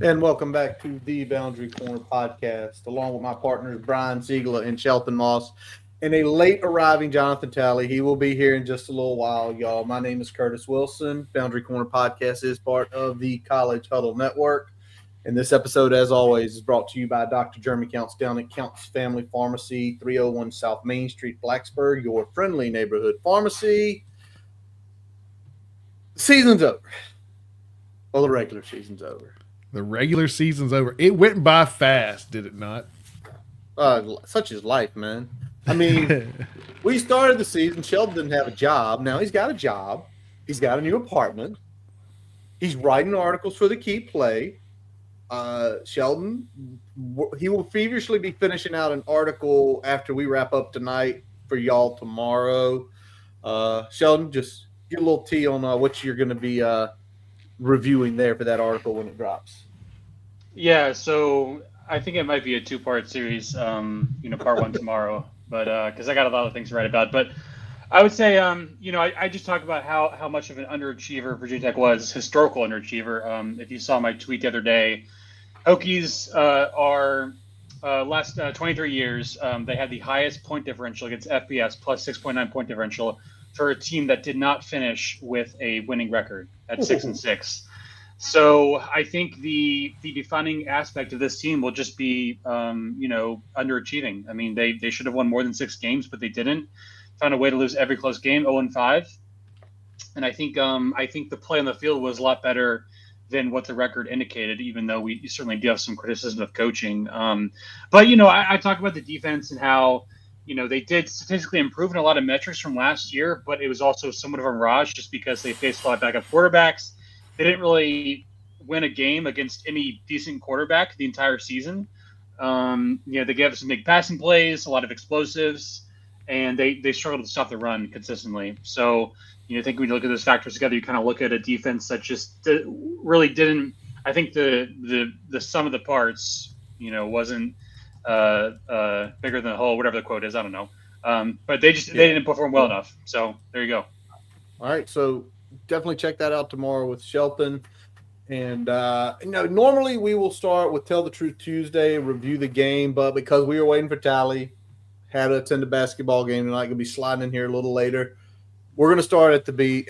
And welcome back to the Boundary Corner podcast, along with my partners Brian Ziegler and Shelton Moss, and a late arriving Jonathan Talley. He will be here in just a little while, y'all. My name is Curtis Wilson. Boundary Corner podcast is part of the College Huddle Network. And this episode, as always, is brought to you by Dr. Jeremy Counts down at Counts Family Pharmacy, 301 South Main Street, Blacksburg, your friendly neighborhood pharmacy. Season's over. Well, the regular season's over. The regular season's over. It went by fast, did it not? Such is life, man. I mean, we started the season. Sheldon didn't have a job. Now he's got a job. He's got a new apartment. He's writing articles for the Key Play. Sheldon, he will feverishly be finishing out an article after we wrap up tonight for y'all tomorrow. Sheldon, just get a little tea on what you're going to be reviewing there for that article when it drops. Yeah, so I think it might be a two-part series, part one tomorrow, but because I got a lot of things to write about. But I would say, I just talked about how much of an underachiever Virginia Tech was, historical underachiever. If you saw my tweet the other day, Hokies are last 23 years, they had the highest point differential against FBS, plus 6.9 point differential for a team that did not finish with a winning record at 6-6. So I think the defining aspect of this team will just be, underachieving. I mean, they should have won more than 6 games, but they didn't. Found a way to lose every close game, 0-5. And I think the play on the field was a lot better than what the record indicated, even though we certainly do have some criticism of coaching. But I talk about the defense and how they did statistically improve in a lot of metrics from last year, but it was also somewhat of a mirage just because they faced a lot of backup quarterbacks. They didn't really win a game against any decent quarterback the entire season. They gave us some big passing plays, a lot of explosives, and they struggled to stop the run consistently. So, I think when you look at those factors together, you kind of look at a defense that just really didn't. I think the sum of the parts, wasn't bigger than the whole, whatever the quote is. I don't know. But they didn't perform well enough. So there you go. All right, so definitely check that out tomorrow with Shelton. And, normally we will start with Tell the Truth Tuesday, review the game, but because we were waiting for Tally, had to attend a basketball game tonight, going to be sliding in here a little later. We're going to start at the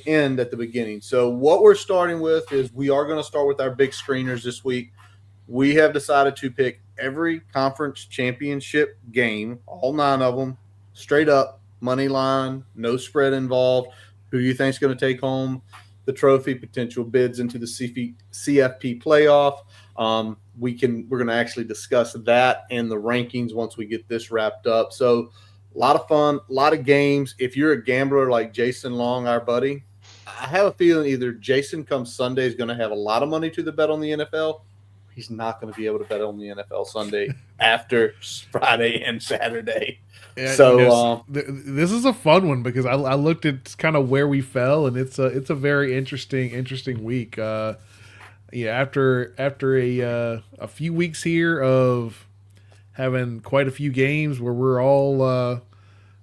end at the beginning. So what we're starting with is we are going to start with our big screeners this week. We have decided to pick every conference championship game, all 9 of them, straight up, money line, no spread involved. Who you think is going to take home the trophy, potential bids into the CFP playoff. We're going to actually discuss that and the rankings once we get this wrapped up. So a lot of fun, a lot of games. If you're a gambler like Jason Long, our buddy, I have a feeling either Jason come Sunday is going to have a lot of money to the bet on the NFL. He's not going to be able to bet on the NFL Sunday after Friday and Saturday. Yeah, so this is a fun one because I looked at kind of where we fell, and it's a very interesting week. After a few weeks here of having quite a few games where we're all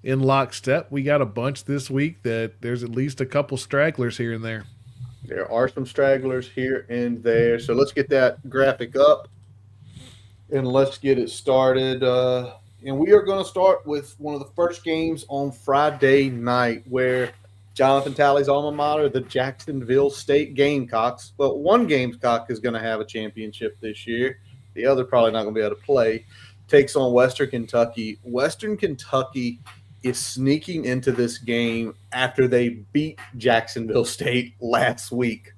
in lockstep, we got a bunch this week that there's at least a couple stragglers here and there. There are some stragglers here and there. So let's get that graphic up and let's get it started. And we are going to start with one of the first games on Friday night where Jonathan Talley's alma mater, the Jacksonville State Gamecocks. Well, one Gamecock is going to have a championship this year. The other probably not going to be able to play. Takes on Western Kentucky. Western Kentucky is sneaking into this game after they beat Jacksonville State last week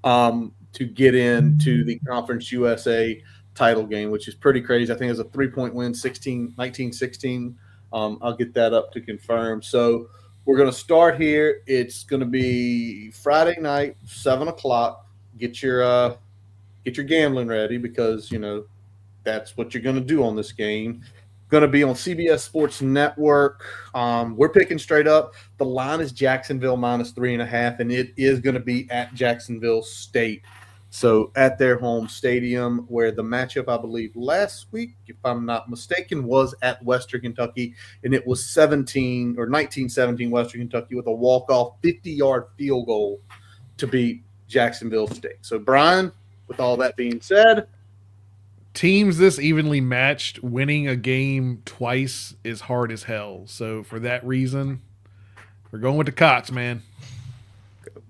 to get into the Conference USA title game, which is pretty crazy. I think it was a 3-point win, 19-16. I'll get that up to confirm. So we're going to start here. It's going to be Friday night, 7 o'clock. Get your gambling ready because, that's what you're going to do on this game. Going to be on CBS Sports Network. We're picking straight up. The line is Jacksonville -3.5, and it is going to be at Jacksonville State. So at their home stadium, where the matchup, I believe, last week, if I'm not mistaken, was at Western Kentucky, and it was 1917 Western Kentucky with a walk-off 50-yard field goal to beat Jacksonville State. So, Brian, with all that being said, Teams this evenly matched, winning a game twice is hard as hell. So for that reason, we're going with the Cots, man.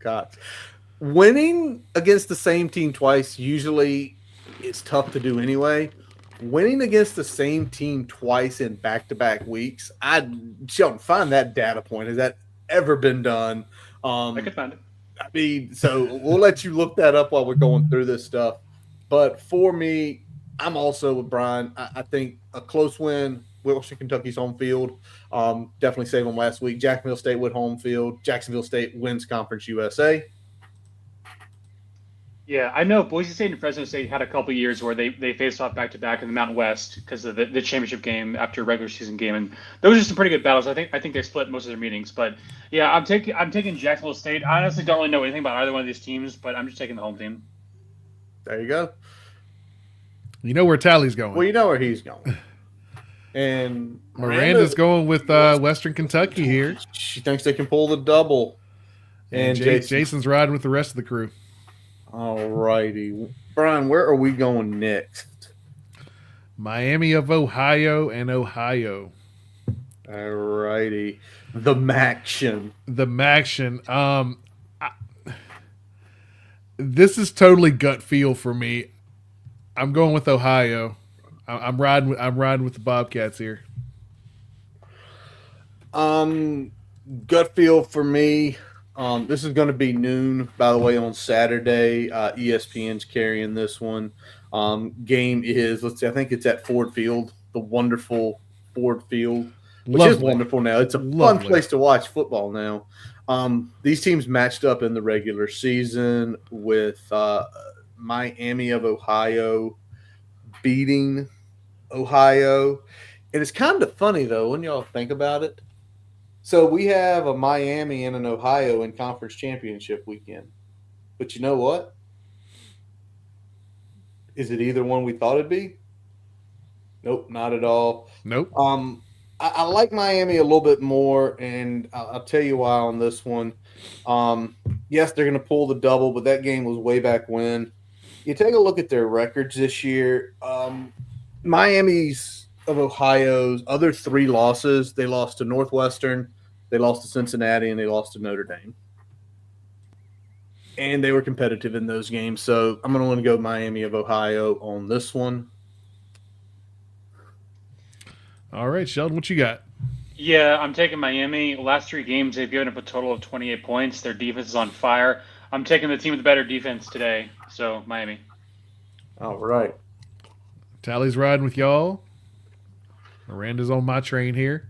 God, winning against the same team twice usually is tough to do anyway. Winning against the same team twice in back-to-back weeks, I Sheldon, find that data point. Has that ever been done? I Um, could find it. I mean, so we'll let you look that up while we're going through this stuff. But for me, I'm also with Brian. I think a close win. Wilson, Kentucky's home field. Definitely saved them last week. Jacksonville State with home field. Jacksonville State wins Conference USA. Yeah, I know Boise State and Fresno State had a couple years where they faced off back to back in the Mountain West because of the championship game after a regular season game, and those are some pretty good battles. I think they split most of their meetings, but yeah, I'm taking Jacksonville State. I honestly don't really know anything about either one of these teams, but I'm just taking the home team. There you go. You know where Tally's going. Well, you know where he's going. And Miranda's going with Western Kentucky here. She thinks they can pull the double. And Jason's riding with the rest of the crew. All righty. Brian, where are we going next? Miami of Ohio and Ohio. All righty. The Maction. The Maction. This is totally gut feel for me. I'm going with Ohio. I'm riding with the Bobcats here. Gut feel for me. This is going to be noon, by the way, on Saturday. ESPN's carrying this one. Game is, let's see, I think it's at Ford Field, the wonderful Ford Field, which is wonderful now. It's a fun place to watch football now. These teams matched up in the regular season with Miami of Ohio beating Ohio. And it's kind of funny, though, when y'all think about it. So we have a Miami and an Ohio in conference championship weekend. But you know what? Is it either one we thought it'd be? Nope, not at all. Nope. I like Miami a little bit more, and I'll tell you why on this one. Yes, they're going to pull the double, but that game was way back when. You take a look at their records this year. Miami's of Ohio's other three losses, they lost to Northwestern, they lost to Cincinnati, and they lost to Notre Dame. And they were competitive in those games. So I'm going to go Miami of Ohio on this one. All right, Sheldon, what you got? Yeah, I'm taking Miami. Last three games, they've given up a total of 28 points. Their defense is on fire. I'm taking the team with the better defense today. So Miami. All right. Tally's riding with y'all. Miranda's on my train here.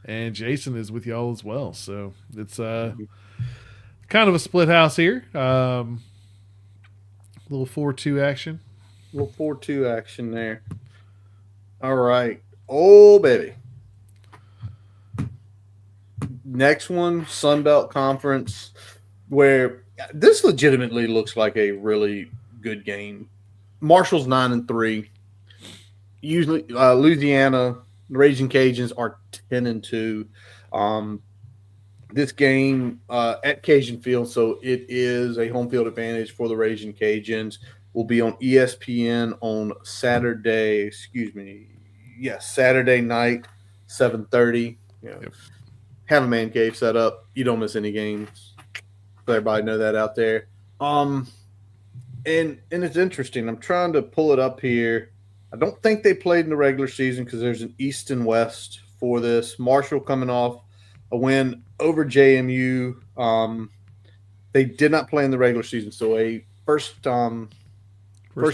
And Jason is with y'all as well. So it's kind of a split house here. Little 4-2 action. Little 4-2 action there. All right. Oh, baby. Next one, Sun Belt Conference, where this legitimately looks like a really good game. Marshall's 9-3. Usually, Louisiana, the Raging Cajuns are 10-2. This game at Cajun Field, so it is a home field advantage for the Raging Cajuns. Will be on ESPN on Saturday. Saturday night, 7:30. Yep. Have a man cave set up. You don't miss any games. So everybody know that out there. And it's interesting. I'm trying to pull it up here. I don't think they played in the regular season because there's an East and West for this. Marshall coming off a win over JMU. They did not play in the regular season, so a first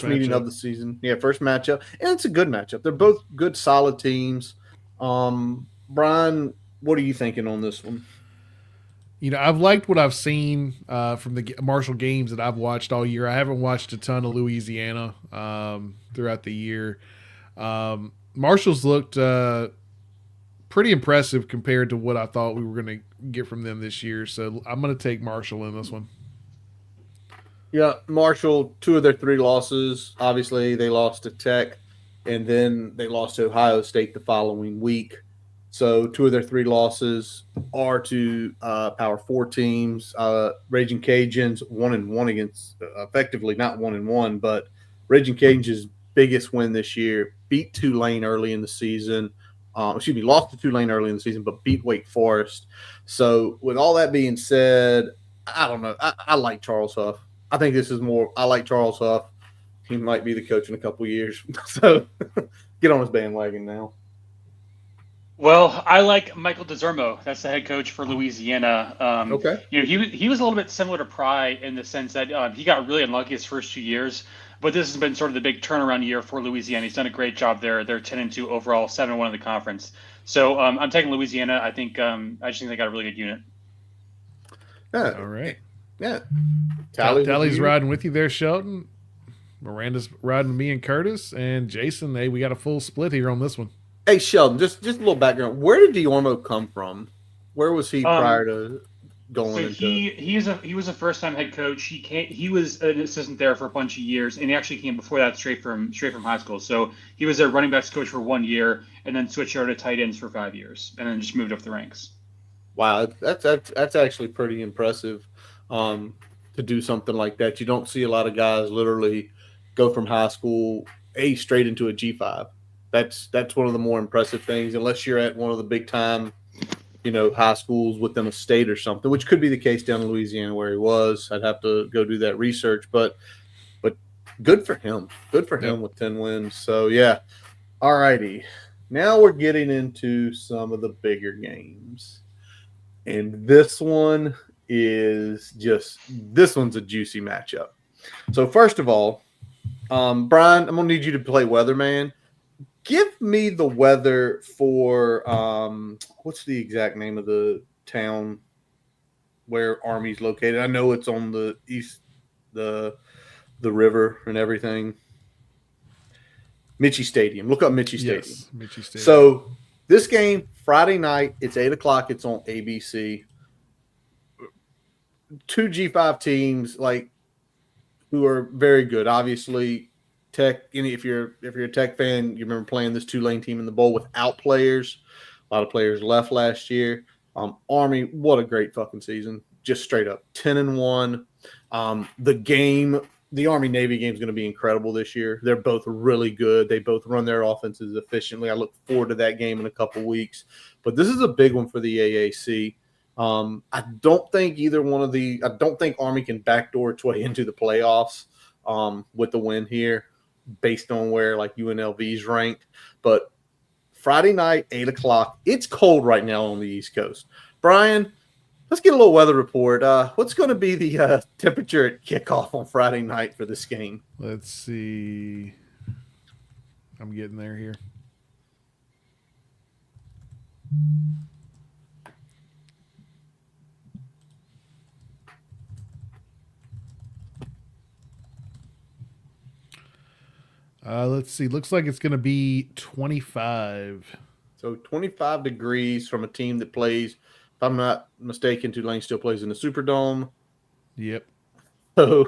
meeting of the season. Yeah, first matchup. And it's a good matchup. They're both good, solid teams. Brian, what are you thinking on this one? You know, I've liked what I've seen from the Marshall games that I've watched all year. I haven't watched a ton of Louisiana throughout the year. Marshall's looked pretty impressive compared to what I thought we were going to get from them this year. So I'm going to take Marshall in this one. Yeah, Marshall, 2 of their 3 losses. Obviously, they lost to Tech, and then they lost to Ohio State the following week. So 2 of their 3 losses are to Power Four teams. Raging Cajuns 1-1 against effectively not 1-1, but Raging Cajuns' biggest win this year beat Tulane early in the season. Lost to Tulane early in the season, but beat Wake Forest. So with all that being said, I don't know. I like Charles Huff. I think this is more. I like Charles Huff. He might be the coach in a couple years. So get on his bandwagon now. Well, I like Michael DeZermo. That's the head coach for Louisiana. Okay. He was a little bit similar to Pry in the sense that he got really unlucky his first 2 years, but this has been sort of the big turnaround year for Louisiana. He's done a great job there. They're 10-2 overall, 7-1 in the conference. So I'm taking Louisiana. I just think they got a really good unit. Yeah. All right. Yeah. Tally's riding with you there, Shelton. Miranda's riding with me and Curtis. And Jason, hey, we got a full split here on this one. Hey, Sheldon, just a little background. Where did Diormo come from? Where was he prior to going So into? he was a first time head coach. He was an assistant there for a bunch of years, and he actually came before that straight from high school. So he was a running backs coach for 1 year, and then switched over to tight ends for 5 years, and then just moved up the ranks. Wow, that's actually pretty impressive. To do something like that, you don't see a lot of guys literally go from high school straight into a G5. That's one of the more impressive things, unless you're at one of the big time, high schools within a state or something, which could be the case down in Louisiana where he was. I'd have to go do that research, but good for him. Good for him with 10 wins. So yeah. All righty. Now we're getting into some of the bigger games. And this one's a juicy matchup. So first of all, Brian, I'm gonna need you to play weatherman. Give me the weather for what's the exact name of the town where Army's located? I know it's on the east, the river and everything. Mitchie Stadium. Look up Mitchie Stadium. Yes, Mitchie Stadium. So this game, Friday night, it's 8:00. It's on ABC. 2 G5 teams who are very good. Obviously, Tech. If you're a Tech fan, you remember playing this Tulane team in the bowl without players. A lot of players left last year. Army, what a great fucking season! Just straight up 10-1. The Army Navy game is going to be incredible this year. They're both really good. They both run their offenses efficiently. I look forward to that game in a couple weeks. But this is a big one for the AAC. I don't think Army can backdoor its way into the playoffs with the win here, based on where UNLV's ranked. But Friday night, 8:00. It's cold right now on the East Coast. Brian, let's get a little weather report. What's going to be the temperature at kickoff on Friday night for this game? Let's see. I'm getting there here. Let's see. Looks like it's going to be 25. So 25 degrees from a team that plays, if I'm not mistaken, Tulane still plays in the Superdome. Yep. So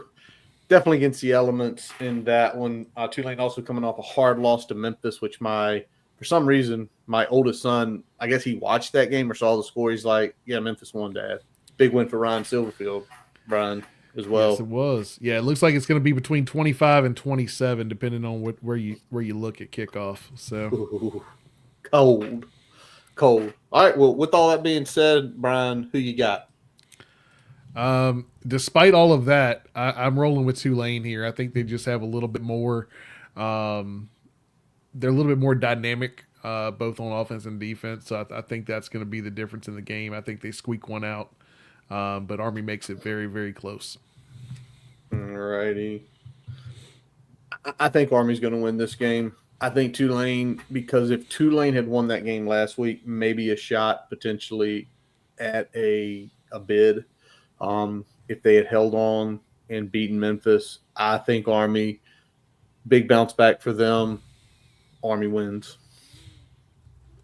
definitely against the elements in that one. Tulane also coming off a hard loss to Memphis, which for some reason, my oldest son, I guess he watched that game or saw the score. He's like, yeah, Memphis won, Dad. Big win for Ryan Silverfield, Brian, as well. Yes, it was. Yeah, it looks like it's going to be between 25 and 27, depending on where you look at kickoff. So Ooh, cold. All right. Well, with all that being said, Brian, who you got? Despite all of that, I'm rolling with Tulane here. I think they just have a little bit more. They're a little bit more dynamic, both on offense and defense. So I think that's going to be the difference in the game. I think they squeak one out, but Army makes it very, very close. All righty. I think Army's going to win this game. I think Tulane, because if Tulane had won that game last week, maybe a shot potentially at a bid. If they had held on and beaten Memphis, I think Army, big bounce back for them. Army wins.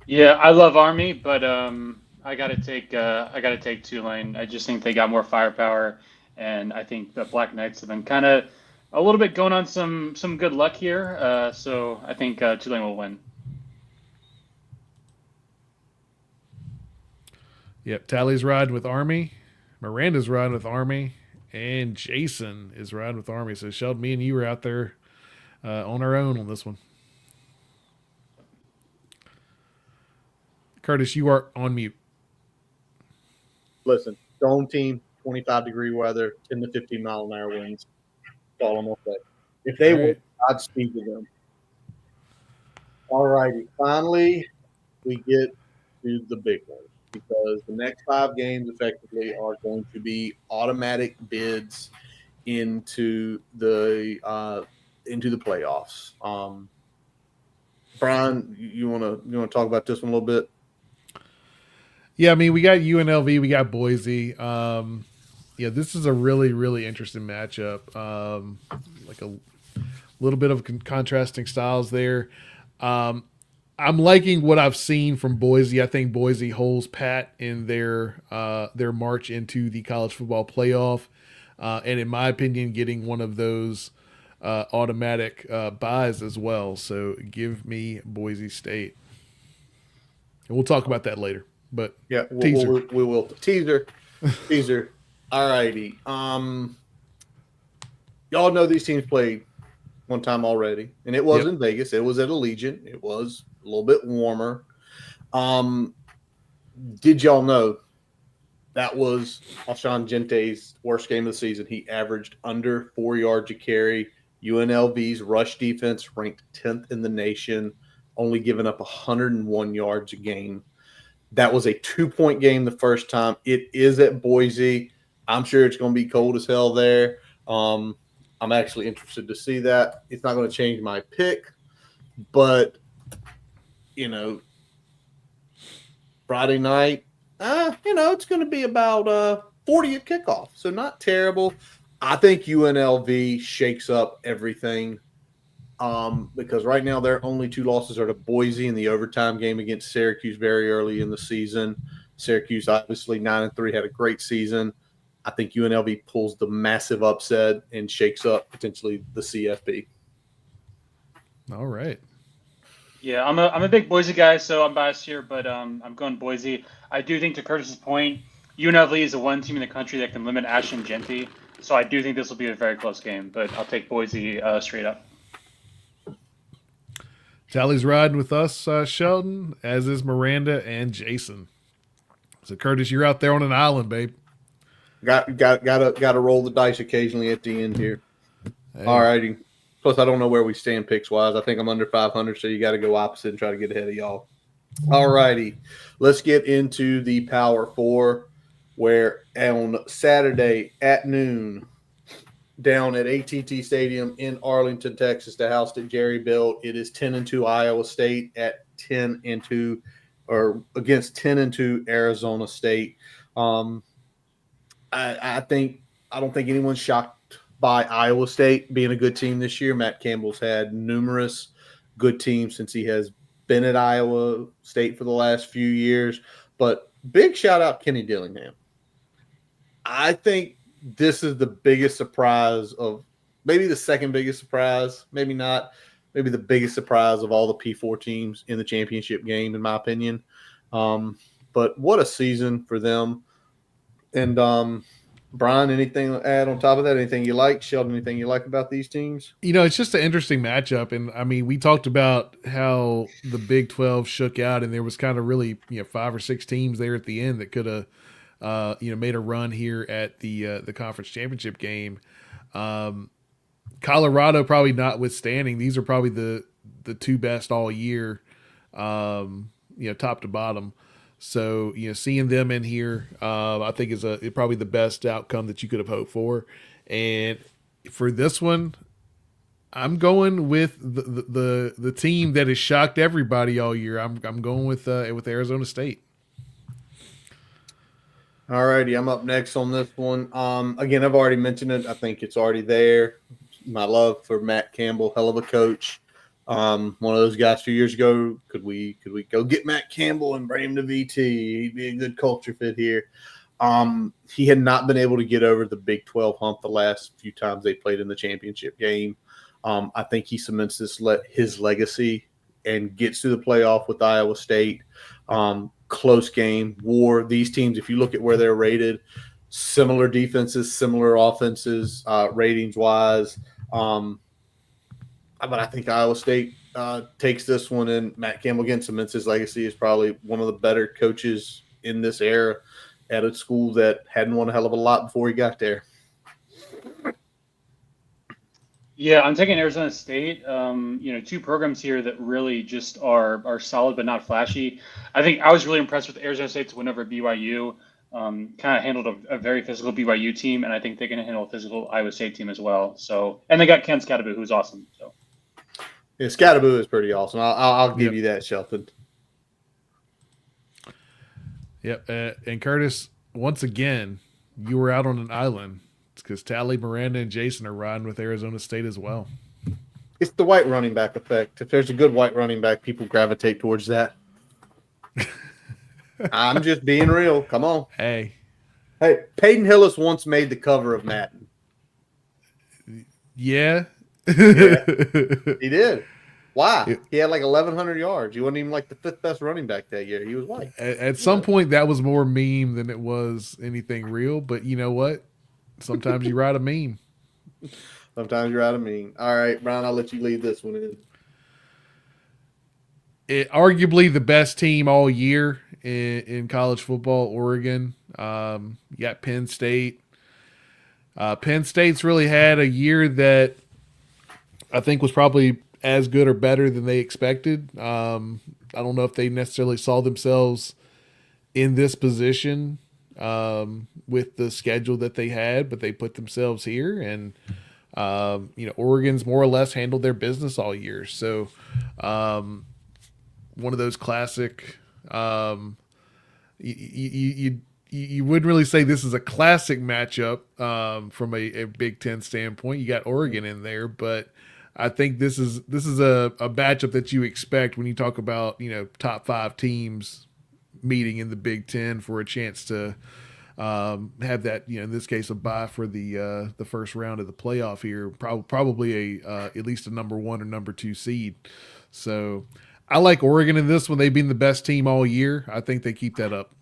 Yeah, I love Army, but I gotta take Tulane. I just think they got more firepower, and I think the Black Knights have been kind of a little bit going on some good luck here. So I think Tulane will win. Yep, Tally's riding with Army, Miranda's riding with Army, and Jason is riding with Army. So Sheldon, me and you were out there on our own on this one. Curtis, you are on mute. Listen, dome team, 25-degree weather, 10 to 15 mile an hour winds. That's all I'm gonna say. If All they win, right. Godspeed to them. All righty. Finally, we get to the big one because the next 5 games effectively are going to be automatic bids into the playoffs. Brian, you want to talk about this one a little bit? Yeah, I mean, we got UNLV, we got Boise. Yeah, this is a really, really interesting matchup. Like a little bit of contrasting styles there. Um, I'm liking what I've seen from Boise. I think Boise holds pat in their march into the college football playoff, and in my opinion, getting one of those automatic buys as well. So give me Boise State, and we'll talk about that later. But Yeah, teaser. we will teaser. Teaser. All righty. Y'all know these teams played one time already, and it was Yep. in Vegas. It was at Allegiant. It was a little bit warmer. Um, did y'all know that was Alshon Gente's worst game of the season? He averaged under 4 yards a carry. UNLV's rush defense ranked 10th in the nation, only giving up 101 yards a game. That was a 2-point game the first time. It is at Boise. I'm sure it's going to be cold as hell there. I'm actually interested to see that. It's not going to change my pick, but you know, Friday night, it's going to be about 40 at kickoff, so not terrible. I think UNLV shakes up everything because right now their only 2 losses are to Boise in the overtime game against Syracuse very early in the season. Syracuse obviously 9-3 had a great season. I think UNLV pulls the massive upset and shakes up potentially the CFP. All right. Yeah, I'm a big Boise guy, so I'm biased here, but I'm going Boise. I do think, to Curtis's point, UNLV is the one team in the country that can limit Ashton Genty, so I do think this will be a very close game. But I'll take Boise straight up. Tally's riding with us, Sheldon, as is Miranda and Jason. So Curtis, you're out there on an island, babe. Got to roll the dice occasionally at the end here. All Hey. righty. Plus, I don't know where we stand picks wise. I think I'm under 500, so you got to go opposite and try to get ahead of y'all. All righty. Let's get into the Power Four, where on Saturday at noon, down at ATT Stadium in Arlington, Texas, the house that Jerry built, it is 10-2 Iowa State at 10-2, or against 10-2 Arizona State. Um, I don't think anyone's shocked by Iowa State being a good team this year. Matt Campbell's had numerous good teams since he has been at Iowa State for the last few years. But big shout out Kenny Dillingham. I think this is the biggest surprise of maybe the second biggest surprise, maybe not, maybe the biggest surprise of all the P4 teams in the championship game, in my opinion. But what a season for them. And Brian, anything to add on top of that? Anything you like? Sheldon, anything you like about these teams? It's just an interesting matchup, and I mean, we talked about how the Big 12 shook out, and there was kind of really 5 or 6 teams there at the end that could have made a run here at the conference championship game. Colorado probably notwithstanding, these are probably the 2 best all year, top to bottom. So seeing them in here, I think is probably the best outcome that you could have hoped for. And for this one, I'm going with the team that has shocked everybody all year. I'm going with Arizona State. All righty, I'm up next on this one. Again, I've already mentioned it. I think it's already there. My love for Matt Campbell, hell of a coach. One of those guys 2 years ago. Could we go get Matt Campbell and bring him to VT? He'd be a good culture fit here. He had not been able to get over the Big 12 hump the last few times they played in the championship game. I think he cements his legacy and gets to the playoff with Iowa State. close game. War, these teams, if you look at where they're rated, similar defenses, similar offenses, ratings wise. But I think Iowa State takes this one, and Matt Campbell again cements his legacy as probably one of the better coaches in this era at a school that hadn't won a hell of a lot before he got there. Yeah, I'm taking Arizona State. Two programs here that really just are solid but not flashy. I think I was really impressed with Arizona State's win over BYU. Kind of handled a very physical BYU team, and I think they can handle a physical Iowa State team as well. So, and they got Ken Scatterby, who's awesome. So, yeah, Scatterby is pretty awesome. I'll give Yep. you that, Shelton. Yep. And Curtis, once again, you were out on an island because Tally, Miranda, and Jason are riding with Arizona State as well. It's the white running back effect. If there's a good white running back, people gravitate towards that. I'm just being real. Come on. Hey, Peyton Hillis once made the cover of Madden. yeah. Yeah. He did. Why? He had like 1,100 yards. He wasn't even like the fifth best running back that year. He was white. At some point, that was more meme than it was anything real. But you know what? Sometimes you write a meme. Sometimes you're out of meme. All right, Brian, I'll let you lead this one in. Arguably the best team all year in college football, Oregon. You got Penn State. Penn State's really had a year that I think was probably as good or better than they expected. I don't know if they necessarily saw themselves in this position with the schedule that they had, but they put themselves here, and Oregon's more or less handled their business all year. So one of those classic. You wouldn't really say this is a classic matchup from a Big Ten standpoint. You got Oregon in there, but I think this is a matchup that you expect when you talk about top 5 teams meeting in the Big Ten for a chance to have that in this case a bye for the first round of the playoff here. Probably at least a number 1 or number 2 seed. So I like Oregon in this one. They've been the best team all year. I think they keep that up.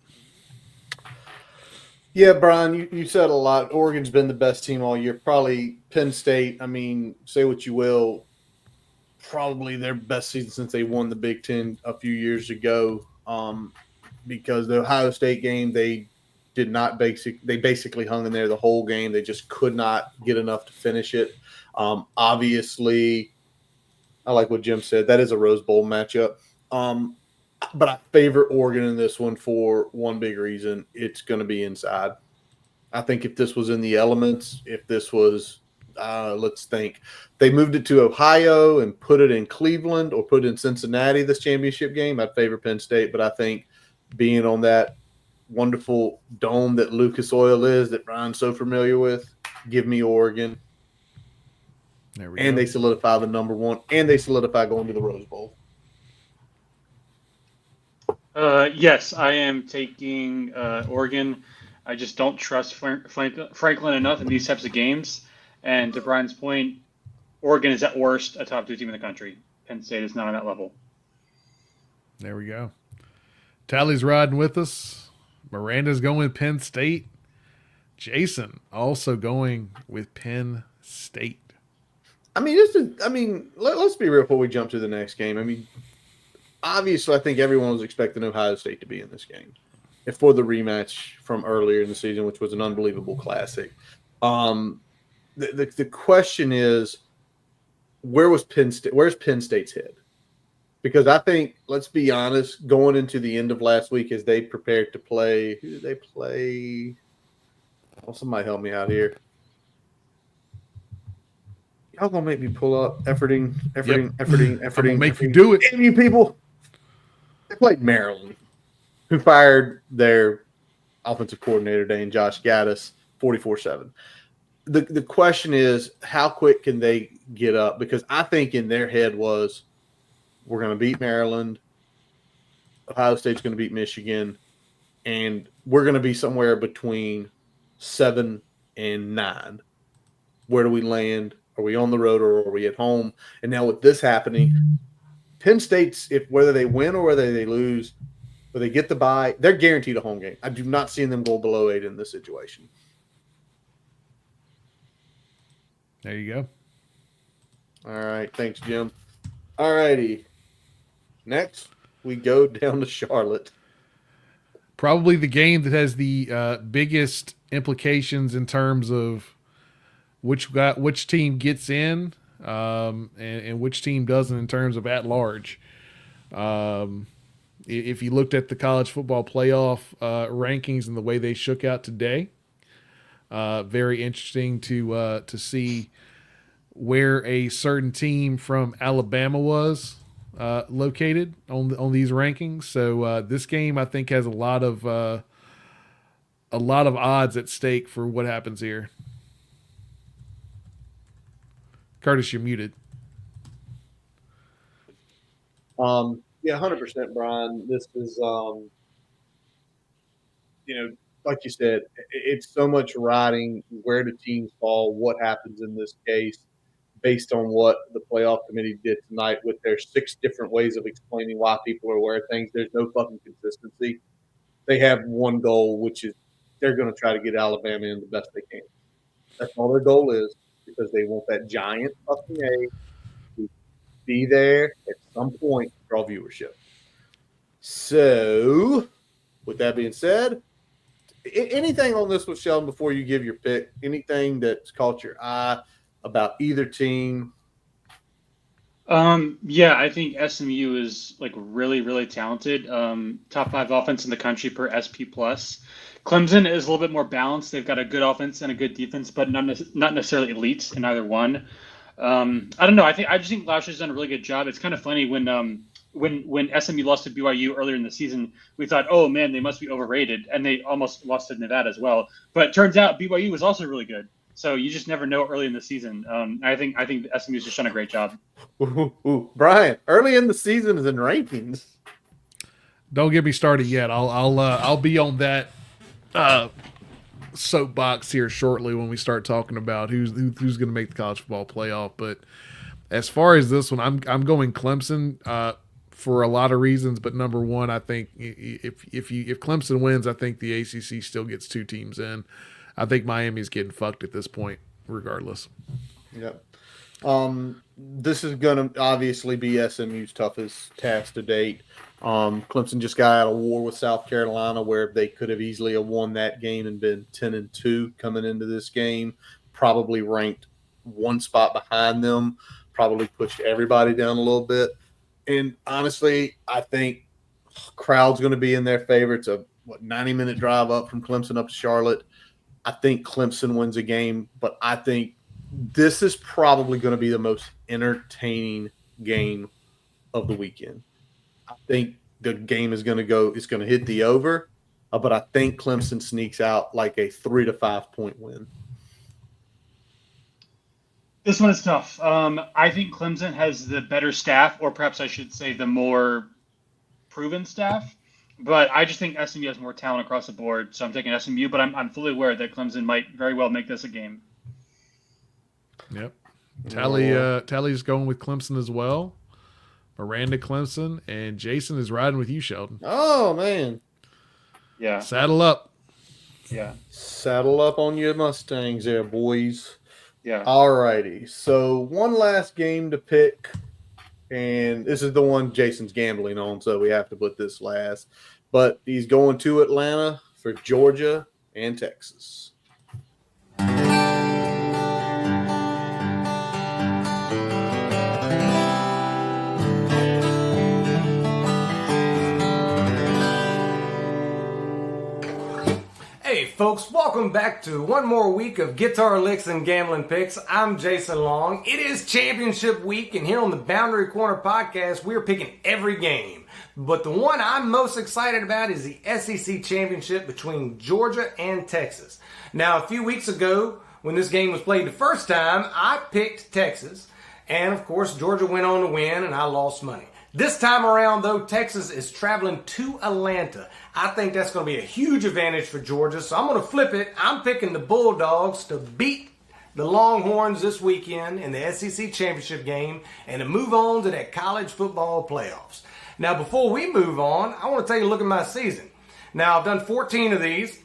Yeah, Brian, you said a lot. Oregon's been the best team all year. Probably Penn State. I mean, say what you will, probably their best season since they won the Big Ten a few years ago. Because the Ohio State game, they basically hung in there the whole game. They just could not get enough to finish it. Obviously, I like what Jim said. That is a Rose Bowl matchup. But I favor Oregon in this one for one big reason. It's going to be inside. I think if this was in the elements, if this was, let's think, they moved it to Ohio and put it in Cleveland or put it in Cincinnati this championship game, I'd favor Penn State. But I think being on that wonderful dome that Lucas Oil is, that Brian's so familiar with, give me Oregon. There we and go. they solidify the number 1, and they solidify going to the Rose Bowl. Yes, I am taking Oregon. I just don't trust Franklin enough in these types of games. And to Brian's point, Oregon is at worst a top 2 team in the country. Penn State is not on that level. There we go. Tally's riding with us. Miranda's going with Penn State. Jason also going with Penn State. I mean, let's be real before we jump to the next game. I mean, obviously, I think everyone was expecting Ohio State to be in this game for the rematch from earlier in the season, which was an unbelievable classic. The question is, where's Penn State's head? Because I think, let's be honest, going into the end of last week as they prepared to play, who did they play? Oh, somebody help me out here. Y'all gonna make me pull up efforting. I'm gonna make you do it. Damn you people. They played Maryland, who fired their offensive coordinator, Dane Josh Gaddis, 44-7. The question is, how quick can they get up? Because I think in their head was, we're going to beat Maryland, Ohio State's going to beat Michigan, and we're going to be somewhere between 7 and 9. Where do we land? Are we on the road or are we at home? And now with this happening, Penn State's, whether they win or whether they lose, but they get the bye. They're guaranteed a home game. I do not see them go below 8 in this situation. There you go. All right. Thanks, Jim. All righty. Next, we go down to Charlotte. Probably the game that has the biggest implications in terms of which team gets in and which team doesn't in terms of at large. If you looked at the college football playoff rankings and the way they shook out today, very interesting to see where a certain team from Alabama was located on these rankings. So this game, I think, has a lot of odds at stake for what happens here. Curtis, you're muted. Yeah, 100%, Brian. This is, like you said, it's so much riding where the teams fall, what happens in this case, based on what the playoff committee did tonight with their 6 different ways of explaining why people are aware of things. There's no fucking consistency. They have one goal, which is they're going to try to get Alabama in the best they can. That's all their goal is, because they want that giant fucking A to be there at some point to draw viewership. So, with that being said, anything on this with Sheldon before you give your pick? Anything that's caught your eye about either team? Yeah, I think SMU is like really, really talented. Top 5 offense in the country per SP plus. Clemson is a little bit more balanced. They've got a good offense and a good defense, but not necessarily elite in either one. I don't know. I just think Lashley's done a really good job. It's kind of funny when SMU lost to BYU earlier in the season, we thought, oh man, they must be overrated, and they almost lost to Nevada as well. But it turns out BYU was also really good. So you just never know early in the season. I think SMU's just done a great job. Brian, early in the season is in rankings. Don't get me started yet. I'll be on that soapbox here shortly when we start talking about who's going to make the college football playoff. But as far as this one, I'm going Clemson for a lot of reasons. But number one, I think if Clemson wins, I think the ACC still gets 2 teams in. I think Miami's getting fucked at this point, regardless. Yep. This is going to obviously be SMU's toughest task to date. Clemson just got out of war with South Carolina, where they could have easily have won that game and been 10-2 coming into this game. Probably ranked 1 spot behind them. Probably pushed everybody down a little bit. And honestly, I think crowd's going to be in their favor. It's a 90-minute drive up from Clemson up to Charlotte. I think Clemson wins a game, but I think this is probably going to be the most entertaining game of the weekend. I think the game is going to hit the over, but I think Clemson sneaks out like a 3 to 5 point win. This one is tough. I think Clemson has the better staff, or perhaps I should say the more proven staff. But I just think SMU has more talent across the board, so I'm taking SMU. But I'm fully aware that Clemson might very well make this a game. Yep. Tally's going with Clemson as well. Miranda Clemson, and Jason is riding with you, Sheldon. Oh man. Yeah. Saddle up. Yeah. Saddle up on your Mustangs there, boys. Yeah. All righty. So one last game to pick. And this is the one Jason's gambling on, so we have to put this last. But he's going to Atlanta for Georgia and Texas. Hey folks, welcome back to one more week of Guitar Licks and Gambling Picks. I'm Jason Long. It is championship week, and here on the Boundary Corner podcast, we're picking every game. But the one I'm most excited about is the SEC championship between Georgia and Texas. Now, a few weeks ago, when this game was played the first time, I picked Texas. And of course, Georgia went on to win, and I lost money. This time around, though, Texas is traveling to Atlanta. I think that's going to be a huge advantage for Georgia, so I'm going to flip it. I'm picking the Bulldogs to beat the Longhorns this weekend in the SEC championship game and to move on to that college football playoffs. Now, before we move on, I want to take a look at my season. Now, I've done 14 of these.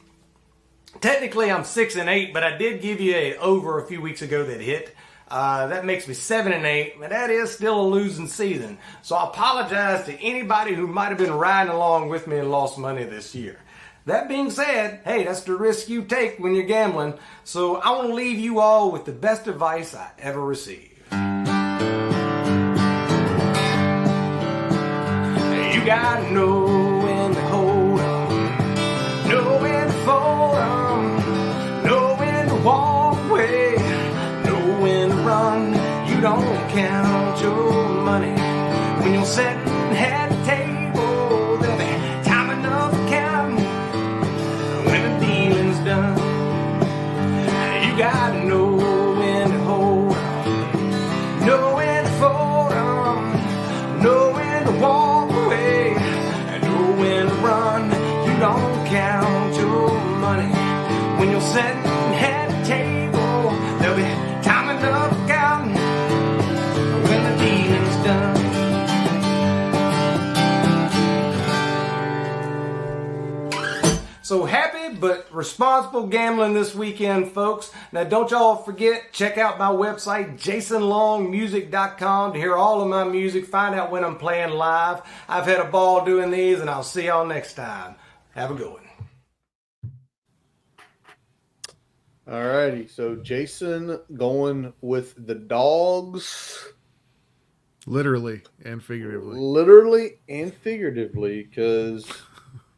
Technically, I'm 6-8, but I did give you a over a few weeks ago that hit. That makes me 7-8, but that is still a losing season. So I apologize to anybody who might have been riding along with me and lost money this year. That being said, hey, that's the risk you take when you're gambling. So I want to leave you all with the best advice I ever received. You gotta know when to hold 'em, know when to fold 'em, know when to walk away, know when to run. You don't count your money when you're sitting at the table. There'll be time enough to count when the dealing's done. You gotta know when to hold 'em, know when to fold 'em, know when to walk away, and know when to run. You don't count your money when you're sitting at the table. There'll be time enough to count when the dealing's done. So happy but responsible gambling this weekend, folks. Now, don't y'all forget, check out my website, jasonlongmusic.com, to hear all of my music, find out when I'm playing live. I've had a ball doing these, and I'll see y'all next time. Have a good one. All righty. So Jason going with the dogs. Literally and figuratively. Literally and figuratively, because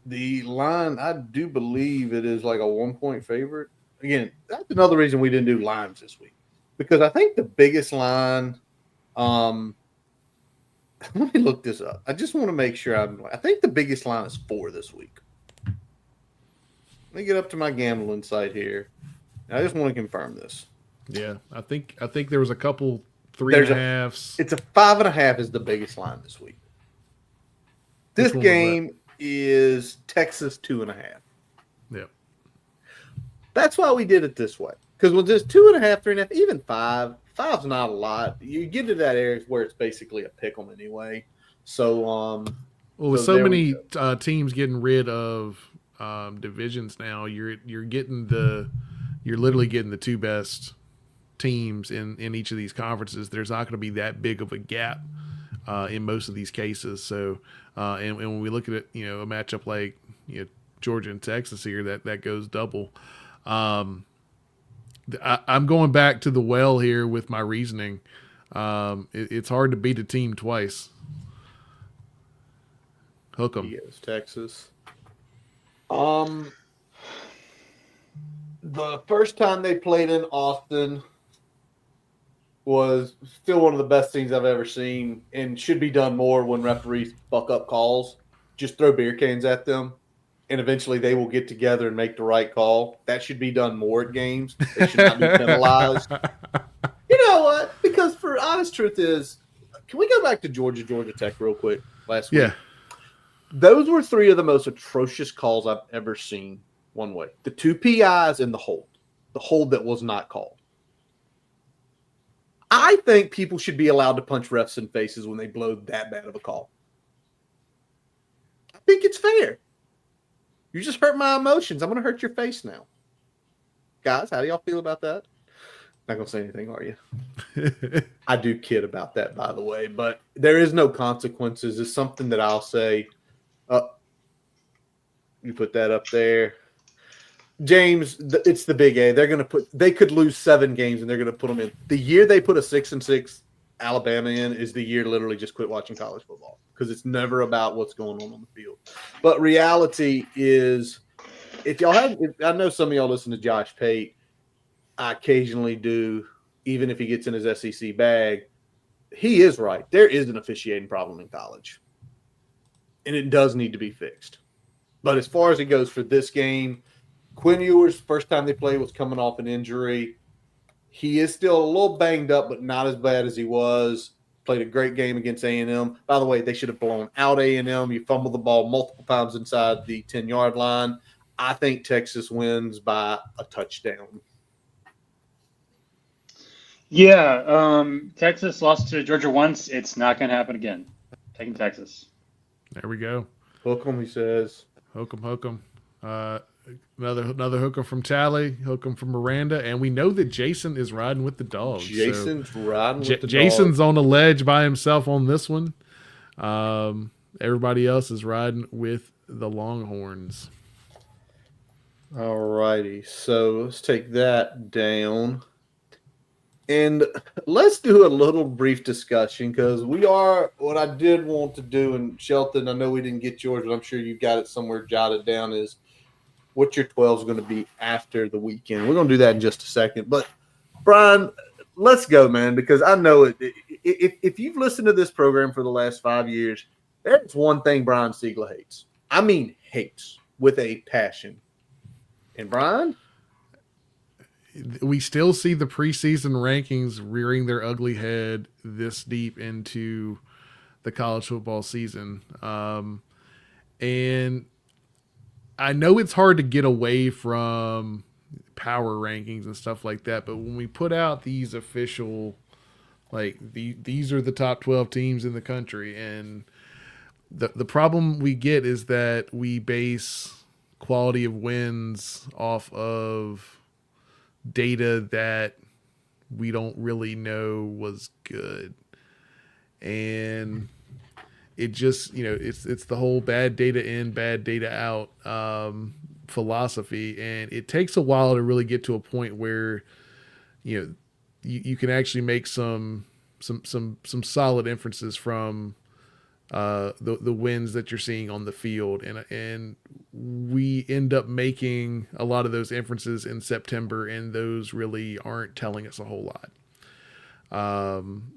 the line, I do believe it is like a 1-point favorite. Again, that's another reason we didn't do lines this week, because I think the biggest line, let me look this up. I just want to make sure I think the biggest line is 4 this week. Let me get up to my gambling site here. I just want to confirm this. Yeah, I think there was a couple 3.5s. It's a 5.5 is the biggest line this week. This game is Texas 2.5. Yep. That's why we did it this way. Because when there's 2.5, 3.5, even 5's not a lot. You get to that area where it's basically a pick 'em anyway. So, well, with so many teams getting rid of divisions now, you're literally getting the 2 best teams in each of these conferences. There's not going to be that big of a gap in most of these cases. So, and when we look at it, a matchup like Georgia and Texas here, that goes double. I'm going back to the well here with my reasoning. It's hard to beat a team twice. Hook 'em. Yes, Texas. The first time they played in Austin was still one of the best things I've ever seen, and should be done more when referees fuck up calls. Just throw beer cans at them, and eventually they will get together and make the right call. That should be done more at games. They should not be penalized. You know what? Because for honest truth is, can we go back to Georgia Tech real quick last week? Yeah. Those were 3 of the most atrocious calls I've ever seen one way. The 2 PIs and the hold that was not called. I think people should be allowed to punch refs in faces when they blow that bad of a call. I think it's fair. You just hurt my emotions. I'm going to hurt your face now. Guys, how do y'all feel about that? Not going to say anything, are you? I do kid about that, by the way, but there is no consequences. It's something that I'll say, you put that up there. James, it's the big A. They could lose 7 games and they're going to put them in. The year they put a 6-6 Alabama in is the year literally just quit watching college football, because it's never about what's going on the field. But reality is, I know some of y'all listen to Josh Pate. I occasionally do, even if he gets in his SEC bag. He is right. There is an officiating problem in college, and it does need to be fixed. But as far as it goes for this game, Quinn Ewers, first time they played, was coming off an injury. He is still a little banged up, but not as bad as he was. Played a great game against A&M. By the way, they should have blown out A&M. You fumbled the ball multiple times inside the 10-yard line. I think Texas wins by a touchdown. Yeah, Texas lost to Georgia once. It's not going to happen again. Taking Texas. There we go. Hook 'em, he says. Hook 'em, hook 'em. Another hook 'em from Tally, hook 'em from Miranda, and we know that Jason is riding with the dogs. Jason's riding with the Jason's dogs. on a ledge by himself on this one. Everybody else is riding with the Longhorns. All righty. So let's take that down. And let's do a little brief discussion because what I did want to do, and Shelton, I know we didn't get yours, but I'm sure you got it somewhere jotted down, is what your 12 is going to be after the weekend. We're going to do that in just a second. But, Brian, let's go, man, because I know if you've listened to this program for the last 5 years, there's one thing Brian Siegler hates. I mean hates with a passion. And, Brian? We still see the preseason rankings rearing their ugly head this deep into the college football season. And I know it's hard to get away from power rankings and stuff like that, but when we put out these official, these are the top 12 teams in the country, and the problem we get is that we base quality of wins off of data that we don't really know was good. And it just, it's the whole bad data in, bad data out philosophy. And it takes a while to really get to a point where, you can actually make some solid inferences from the wins that you're seeing on the field, and we end up making a lot of those inferences in September, and those really aren't telling us a whole lot.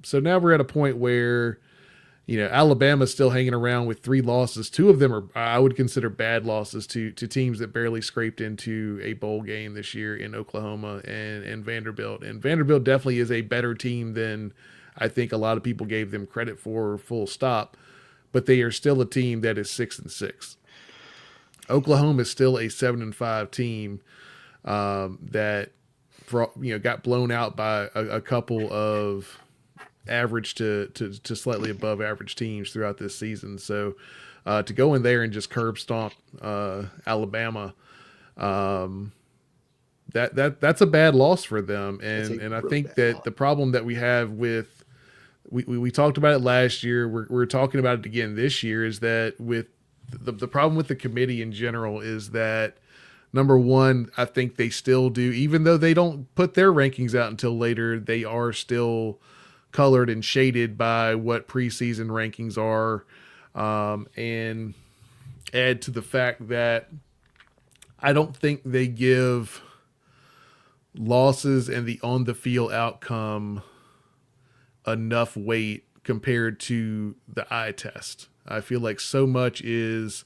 So now we're at a point where Alabama's still hanging around with 3 losses. 2 of them are, I would consider, bad losses to teams that barely scraped into a bowl game this year in Oklahoma and Vanderbilt. And Vanderbilt definitely is a better team than I think a lot of people gave them credit for, full stop. But they are still a team that is 6-6. Oklahoma is still a 7-5 team that got blown out by a couple of average to slightly above average teams throughout this season. So to go in there and just curb stomp Alabama, that's a bad loss for them. And I think that the problem that we have with we talked about it last year. We're talking about it again this year. Is that with the problem with the committee in general is that, number one, I think they still do, even though they don't put their rankings out until later, they are still colored and shaded by what preseason rankings are, and add to the fact that I don't think they give losses and the on the field outcome enough weight compared to the eye test. I feel like so much is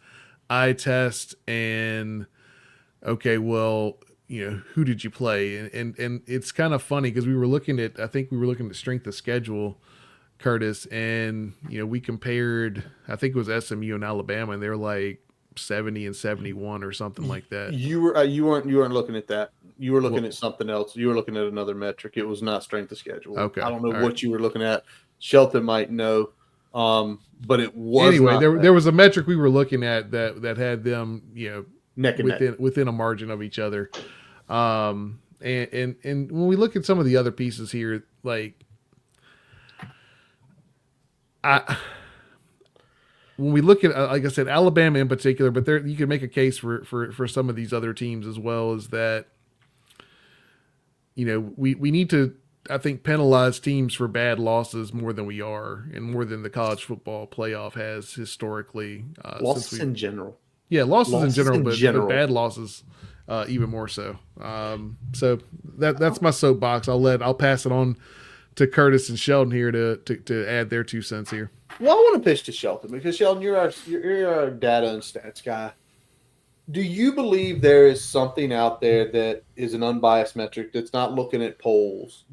eye test and okay, well, who did you play? And it's kind of funny because I think we were looking at strength of schedule, Curtis, and we compared, I think it was SMU and Alabama, and they're like 70 and 71 or something like that. You weren't looking at that. You were looking at something else. You were looking at another metric. It was not strength of schedule. Okay. I don't know what you were looking at. Shelton might know. But it was anyway. There was a metric we were looking at that had them, neck and neck within a margin of each other. And when we look at some of the other pieces here, when we look at, like I said, Alabama in particular, but you can make a case for some of these other teams as well, is that we need to, I think, penalize teams for bad losses more than we are, and more than the college football playoff has historically. Losses in general. Yeah, losses in general, but bad losses even more so. So that's my soapbox. I'll pass it on to Curtis and Sheldon here to add their 2 cents here. Well, I want to pitch to Shelton because Sheldon, you're our data and stats guy. Do you believe there is something out there that is an unbiased metric that's not looking at polls?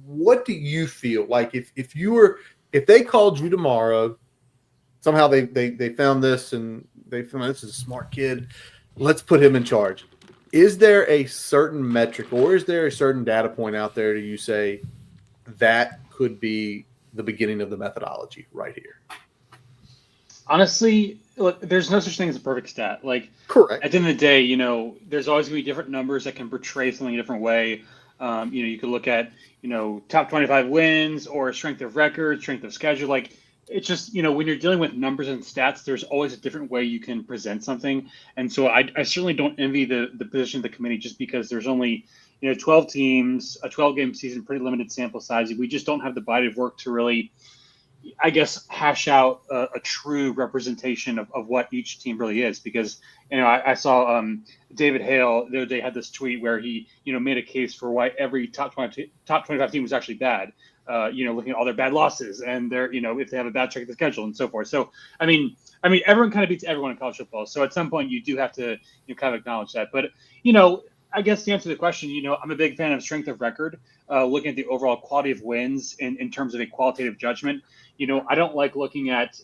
What do you feel like if they called you tomorrow, somehow they found this and they found this is a smart kid, let's put him in charge. Is there a certain metric or is there a certain data point out there that you say that could be the beginning of the methodology right here? Honestly, look, there's no such thing as a perfect stat. Like Correct. at the end of the day, there's always going to be different numbers that can portray something a different way. You could look at, top 25 wins or strength of record, strength of schedule. Like it's just, when you're dealing with numbers and stats, there's always a different way you can present something. And so I certainly don't envy the position of the committee just because there's only, 12 teams, a 12 game season, pretty limited sample size. We just don't have the body of work to really, I guess, hash out a true representation of what each team really is. Because I saw David Hale the other day had this tweet where he made a case for why every top 25 team was actually bad. Looking at all their bad losses and their if they have a bad check of the schedule and so forth. So I mean everyone kind of beats everyone in college football. So at some point you do have to kind of acknowledge that. But I guess to answer the question, I'm a big fan of strength of record. Looking at the overall quality of wins in terms of a qualitative judgment. I don't like looking at,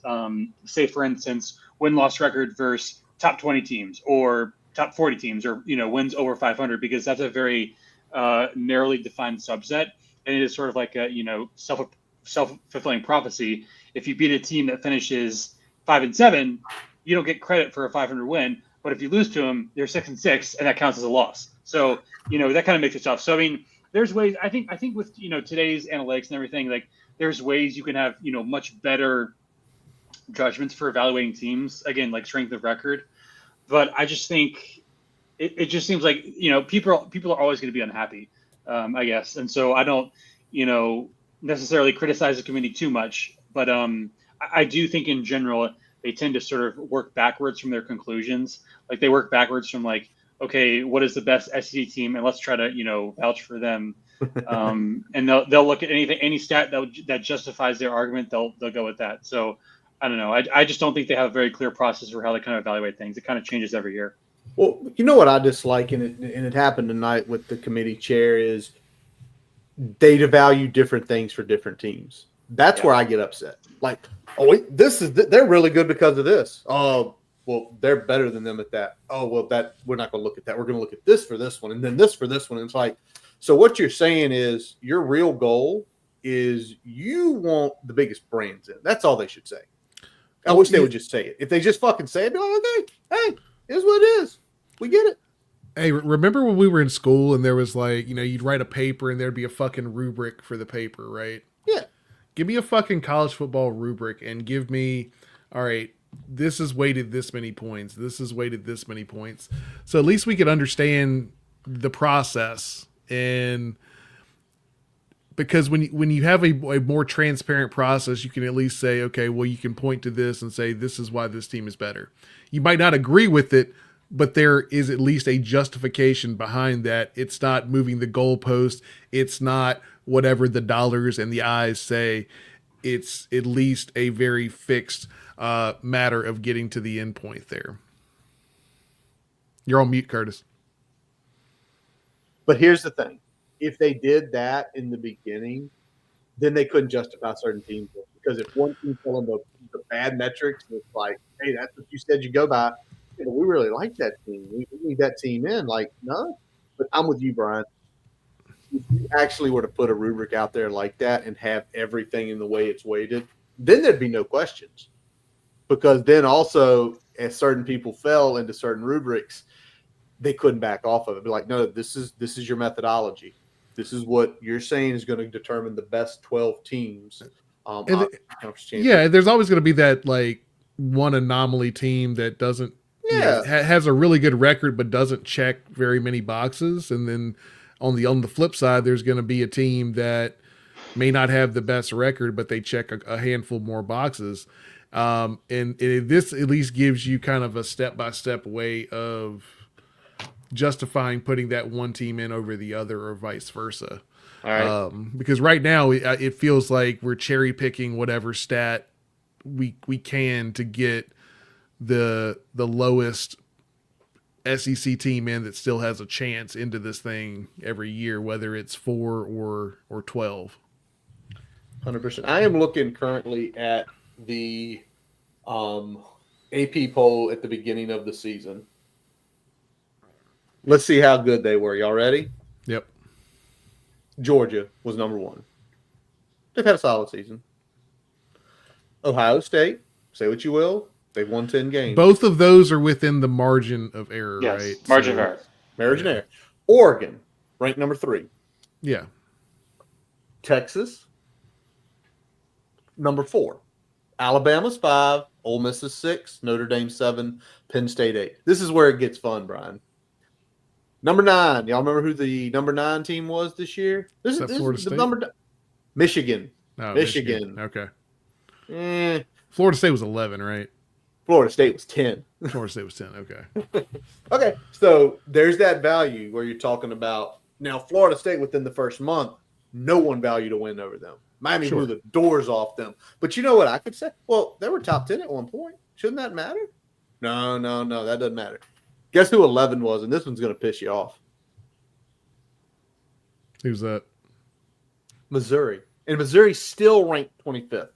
say, for instance, win-loss record versus top 20 teams or top 40 teams or, wins over 500 because that's a very narrowly defined subset. And it is sort of like a, self-fulfilling prophecy. If you beat a team that finishes 5-7, you don't get credit for a 500 win. But if you lose to them, they're 6-6, and that counts as a loss. So, that kind of makes it tough. So, I mean, there's ways. I think with today's analytics and everything, like there's ways you can have much better judgments for evaluating teams. Again, like strength of record. But I just think it just seems like people are always going to be unhappy, I guess, and so I don't necessarily criticize the committee too much. But I do think in general they tend to sort of work backwards from their conclusions. Like they work backwards from like, okay, what is the best SEC team, and let's try to vouch for them. And they'll look at any stat that justifies their argument. They'll go with that. So I don't know. I just don't think they have a very clear process for how they kind of evaluate things. It kind of changes every year. Well, you know what I dislike, and it happened tonight with the committee chair is they value different things for different teams. That's where I get upset. Like, they're really good because of this. Oh, well, they're better than them at that. Oh, well, we're not going to look at that. We're going to look at this for this one, and then this for this one. And it's like, so what you're saying is your real goal is you want the biggest brands in. That's all they should say. I wish they would just say it. If they just fucking say it, be like, okay, hey, here's what it is. We get it. Hey, remember when we were in school and there was like, you'd write a paper and there'd be a fucking rubric for the paper, right? Yeah. Give me a fucking college football rubric and give me, all right, this is weighted this many points. This is weighted this many points. So at least we could understand the process. And because when you have a more transparent process, you can at least say, okay, well, you can point to this and say, this is why this team is better. You might not agree with it, but there is at least a justification behind that. It's not moving the goalpost. It's not whatever the dollars and the eyes say. It's at least a very fixed matter of getting to the end point there. You're on mute, Curtis. But here's the thing. If they did that in the beginning, then they couldn't justify certain teams. Because if one team's telling the bad metrics, it's like, hey, that's what you said you go by. We really like that team. We need that team in. Like, no. But I'm with you, Brian. If you actually were to put a rubric out there like that and have everything in the way it's weighted, then there'd be no questions. Because then also, as certain people fell into certain rubrics, they couldn't back off of it. Be like, no, this is your methodology. This is what you're saying is going to determine the best 12 teams. Yeah, there's always going to be that like one anomaly team that doesn't has a really good record but doesn't check very many boxes, and then on the flip side, there's going to be a team that may not have the best record but they check a handful more boxes. This at least gives you kind of a step-by-step way of justifying putting that one team in over the other or vice versa. All right. Because right now it feels like we're cherry picking whatever stat we can to get the lowest SEC team in that still has a chance into this thing every year, whether it's 4 or 12. 100%. I am looking currently at the AP poll at the beginning of the season. Let's see how good they were. Y'all ready? Yep. Georgia was number 1. They've had a solid season. Ohio State, say what you will, They've won 10 games. Both of those are within the margin of error, Yes, right? margin of error. Margin of error. Oregon, ranked number 3. Yeah. Texas, number 4. Alabama's 5. Ole Miss is 6. Notre Dame 7. Penn State 8. This is where it gets fun, Brian. Number 9. Y'all remember who the number 9 team was this year? This is Florida the State? number Michigan. Oh, Michigan. Okay. Florida State was 11, right? Florida State was 10. Florida State was 10. Okay. Okay, so there's that value where you're talking about. Now, Florida State within the first month, no one valued a win over them. Miami blew the doors off them. But you know what I could say? Well, they were top 10 at one point. Shouldn't that matter? No, that doesn't matter. Guess who 11 was? And this one's going to piss you off. Who's that? Missouri. And Missouri still ranked 25th.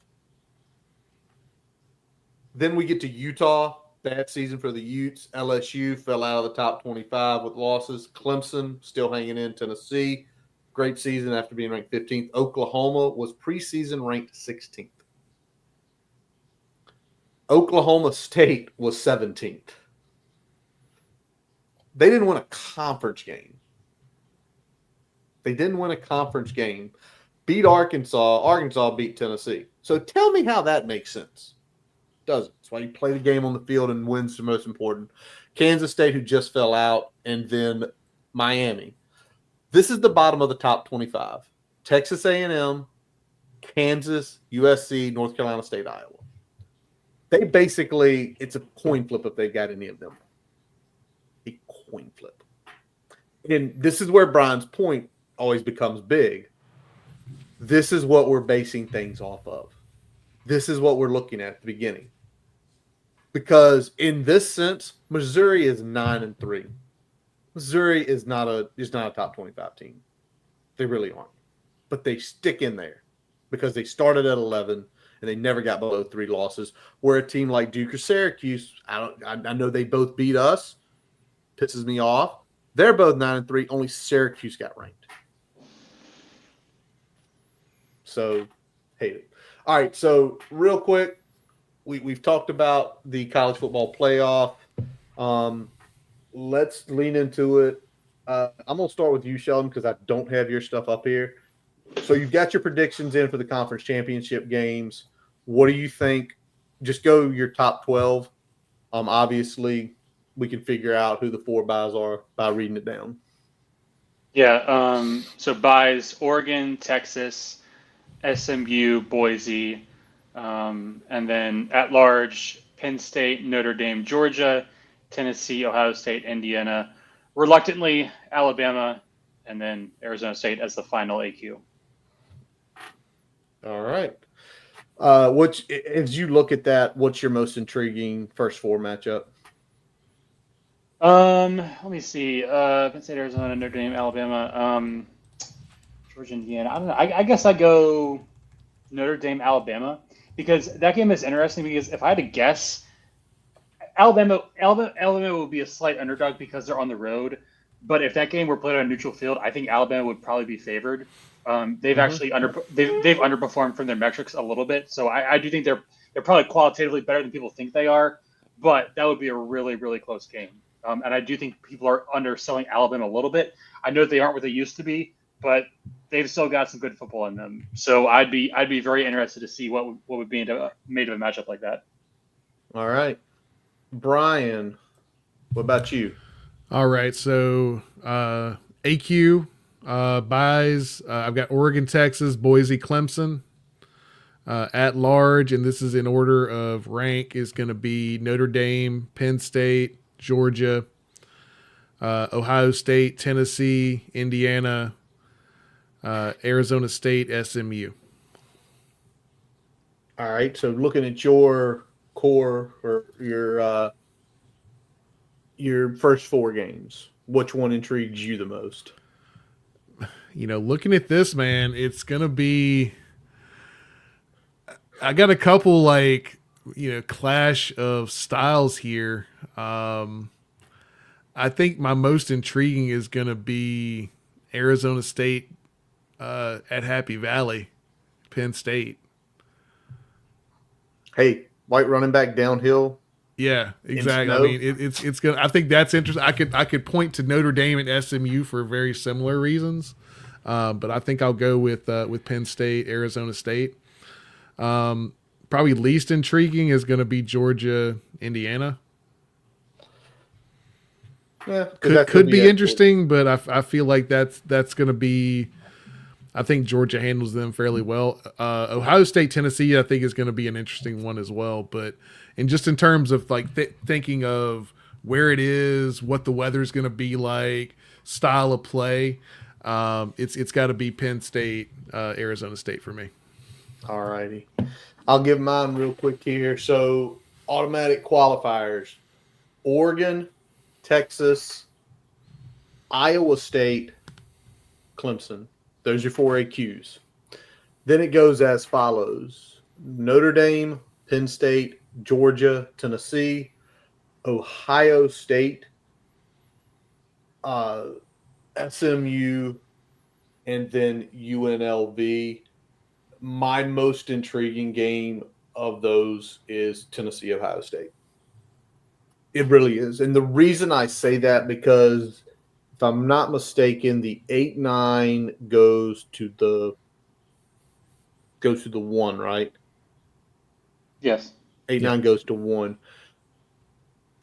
Then we get to Utah. Bad season for the Utes. LSU fell out of the top 25 with losses. Clemson still hanging in. Tennessee, great season after being ranked 15th. Oklahoma was preseason ranked 16th. Oklahoma State was 17th. They didn't win a conference game. Beat Arkansas. Arkansas beat Tennessee. So tell me how that makes sense. Doesn't. That's why you play the game on the field and wins the most important. Kansas State, who just fell out, and then Miami. This is the bottom of the top 25. Texas A&M, Kansas, USC, North Carolina State, Iowa. They basically, it's a coin flip if they've got any of them. A coin flip. And this is where Brian's point always becomes big. This is what we're basing things off of. This is what we're looking at the beginning. Because in this sense, Missouri is 9-3. Missouri is not a top 25 team. They really aren't. But they stick in there because they started at 11 and they never got below 3 losses. Where a team like Duke or Syracuse, I know they both beat us. Pisses me off. They're both 9-3. Only Syracuse got ranked. So, hate it. All right, so real quick, we've talked about the college football playoff. Let's lean into it. I'm going to start with you, Sheldon, because I don't have your stuff up here. So you've got your predictions in for the conference championship games. What do you think? Just go your top 12. Obviously, we can figure out who the 4 buys are by reading it down. Yeah, so buys Oregon, Texas, SMU, Boise, and then at large, Penn State, Notre Dame, Georgia, Tennessee, Ohio State, Indiana, reluctantly Alabama, and then Arizona State as the final AQ. All right. As you look at that, what's your most intriguing first 4 matchup? Let me see. Penn State, Arizona, Notre Dame, Alabama, Georgia, Indiana. I don't know. I guess I go Notre Dame, Alabama, because that game is interesting. Because if I had to guess, Alabama would be a slight underdog because they're on the road. But if that game were played on a neutral field, I think Alabama would probably be favored. They've actually they've underperformed from their metrics a little bit. So I do think they're probably qualitatively better than people think they are. But that would be a really, really close game. And I do think people are underselling Alabama a little bit. I know they aren't what they used to be, but they've still got some good football in them. So I'd be very interested to see what would be made of a matchup like that. All right. Brian, what about you? All right. So AQ buys. I've got Oregon, Texas, Boise, Clemson. At large, and this is in order of rank, is going to be Notre Dame, Penn State, Georgia, Ohio State, Tennessee, Indiana, Arizona State, SMU. All right. So looking at your core or your first 4 games, which one intrigues you the most? Looking at this, man, it's going to be. I got a couple clash of styles here. I think my most intriguing is going to be Arizona State at Happy Valley, Penn State. Hey, white running back downhill, Yeah, exactly. I snow. mean, it's gonna. I think that's interesting. I could point to Notre Dame and SMU for very similar reasons, but I think I'll go with Penn State, Arizona State. Probably least intriguing is going to be Georgia, Indiana. Yeah, because Could that's gonna could be at interesting, but I feel like that's going to be. I think Georgia handles them fairly well. Ohio State, Tennessee, I think is going to be an interesting one as well. But in terms of like thinking of where it is, what the weather is going to be like, style of play, it's got to be Penn State, Arizona State for me. All righty. I'll give mine real quick here. So automatic qualifiers: Oregon, Texas, Iowa State, Clemson. Those are 4 AQs. Then it goes as follows: Notre Dame, Penn State, Georgia, Tennessee, Ohio State, SMU, and then UNLV. My most intriguing game of those is Tennessee, Ohio State. It really is. And the reason I say that, because if I'm not mistaken, the 8-9 goes to the one, right? Yes. 8-9 goes to one.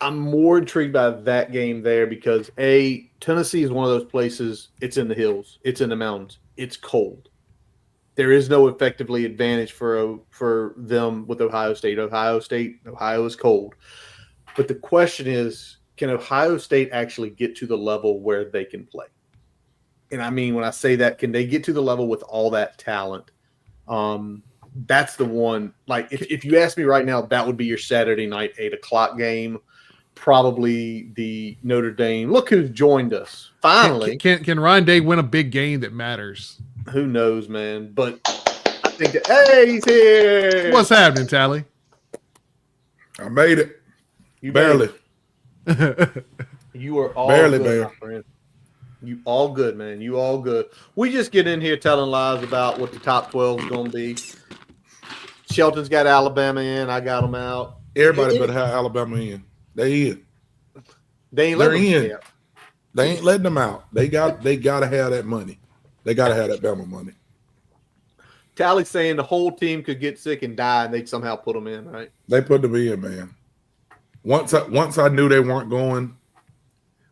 I'm more intrigued by that game there because Tennessee is one of those places. It's in the hills, it's in the mountains, it's cold. There is no effectively advantage for them with Ohio State. Ohio is cold. But the question is, can Ohio State actually get to the level where they can play? And I mean, when I say that, can they get to the level with all that talent? That's the one. Like, if you ask me right now, that would be your Saturday night 8 o'clock game. Probably the Notre Dame. Look who's joined us. Finally. Can Ryan Day win a big game that matters? Who knows, man? But I think that, hey, he's here. What's happening, Tally? I made it. You Barely. You are all Barely, good, man. my friend. You all good, man. You all good. We just get in here telling lies about what the top 12 is going to be. Shelton's got Alabama in. I got them out. Everybody better have Alabama in. They in. They ain't They're letting them in. yet. They ain't letting them out. They gotta have that money. They gotta have that Bama money. Tally's saying the whole team could get sick and die, and they'd somehow put them in, right? They put them in, man. Once I knew they weren't going.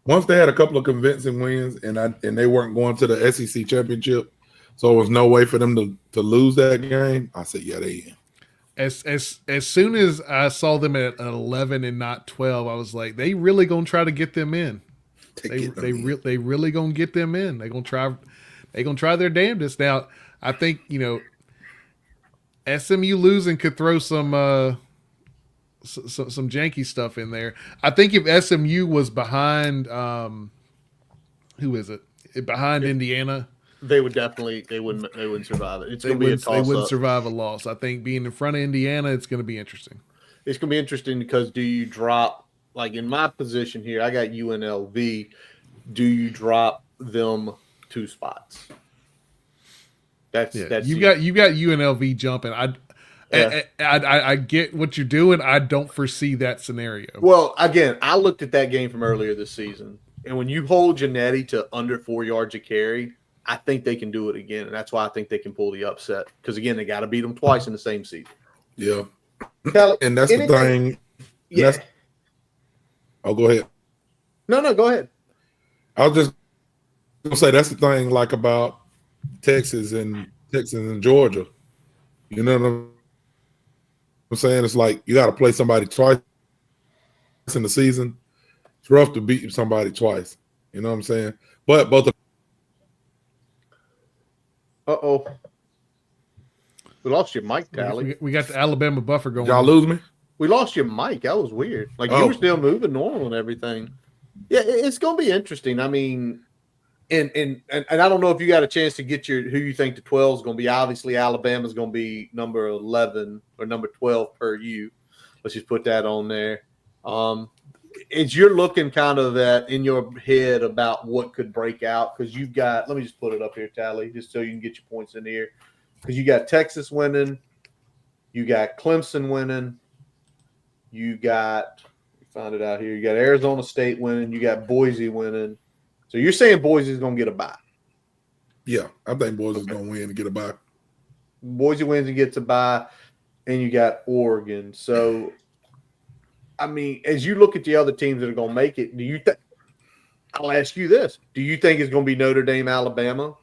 Once they had a couple of convincing wins, and they weren't going to the SEC championship, so there was no way for them to lose that game. I said, yeah, they in. As soon as I saw them at 11 and not 12, I was like, they really gonna try to get them in. They really gonna get them in. They gonna try their damnedest. Now, I think SMU losing could throw some janky stuff in there. I think if SMU was behind, who is it? Behind Indiana. They wouldn't survive it. It's going to be a toss-up. They wouldn't survive a loss. I think being in front of Indiana, it's going to be interesting. It's going to be interesting because do you drop, like in my position here, I got UNLV. Do you drop them 2 spots? That's you got UNLV jumping. I get what you're doing. I don't foresee that scenario. Well, again, I looked at that game from earlier this season, and when you hold Janetti to under 4 yards a carry, I think they can do it again, and that's why I think they can pull the upset. Because again, they got to beat them twice in the same season. Yeah, Tally, and that's the thing. Yeah. Oh, go ahead. No, go ahead. I was just gonna say that's the thing, like about Texas and Georgia. You know what I'm saying? It's like you got to play somebody twice in the season. It's rough to beat somebody twice. You know what I'm saying? But both of Uh-oh. We lost your mic, Tally. We got the Alabama buffer going. y'all lose me? We lost your mic. That was weird. Like you were still moving normal and everything. Yeah, it's going to be interesting. I mean, and I don't know if you got a chance to get who you think the 12 is going to be. Obviously, Alabama's going to be number 11 or number 12 per you. Let's just put that on there. As you're looking kind of that in your head about what could break out, because you've got, let me just put it up here, Tally, just so you can get your points in here. Because you got Texas winning, you got Clemson winning, you got Find it out here. You got Arizona State winning. You got Boise winning. So you're saying Boise's going to get a bye? Yeah, I think Boise is going to win and get a bye. Boise wins and gets a bye, and you got Oregon. So, I mean, as you look at the other teams that are going to make it, do you think? I'll ask you this: do you think it's going to be Notre Dame, Alabama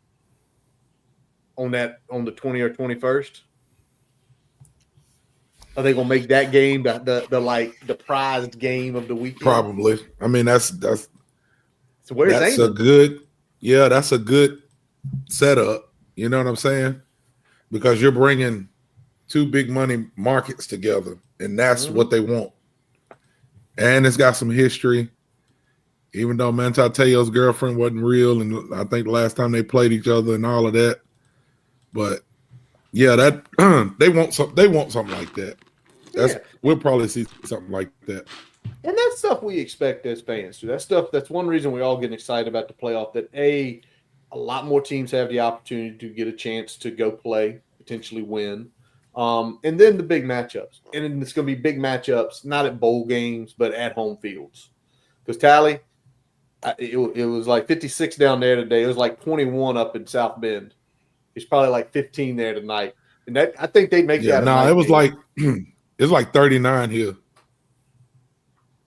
on the 20 or 21st? Are they going to make that game the prized game of the weekend? Probably. I mean, that's So where's that's Amen? that's a good setup. You know what I'm saying? Because you're bringing two big money markets together, and that's what they want. And it's got some history. Even though Manti Te'o's girlfriend wasn't real, and I think the last time they played each other and all of that, but yeah, that they want something like that. We'll probably see something like that. And that's stuff we expect as fans. That's one reason we all get excited about the playoff. That a lot more teams have the opportunity to get a chance to go play, potentially win, and then the big matchups. And it's going to be big matchups, not at bowl games, but at home fields. Because Tally, it was like 56 down there today. It was like 21 up in South Bend. It's probably like 15 there tonight. And I think they make that. No, it was like it was like 39 here.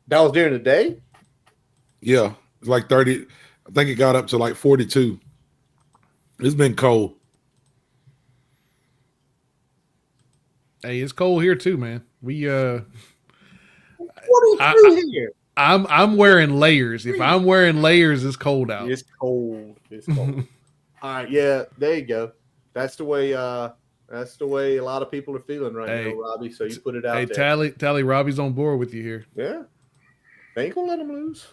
That was during the day? Yeah, it's like 30. I think it got up to like 42. It's been cold. Hey, it's cold here too, man. We What are you here? I'm wearing layers. If I'm wearing layers, it's cold out. It's cold. It's cold. All right, yeah, there you go. That's the way a lot of people are feeling right now, Robbie. So you put it out there. Tally, Robbie's on board with you here. Yeah. They ain't gonna let them lose.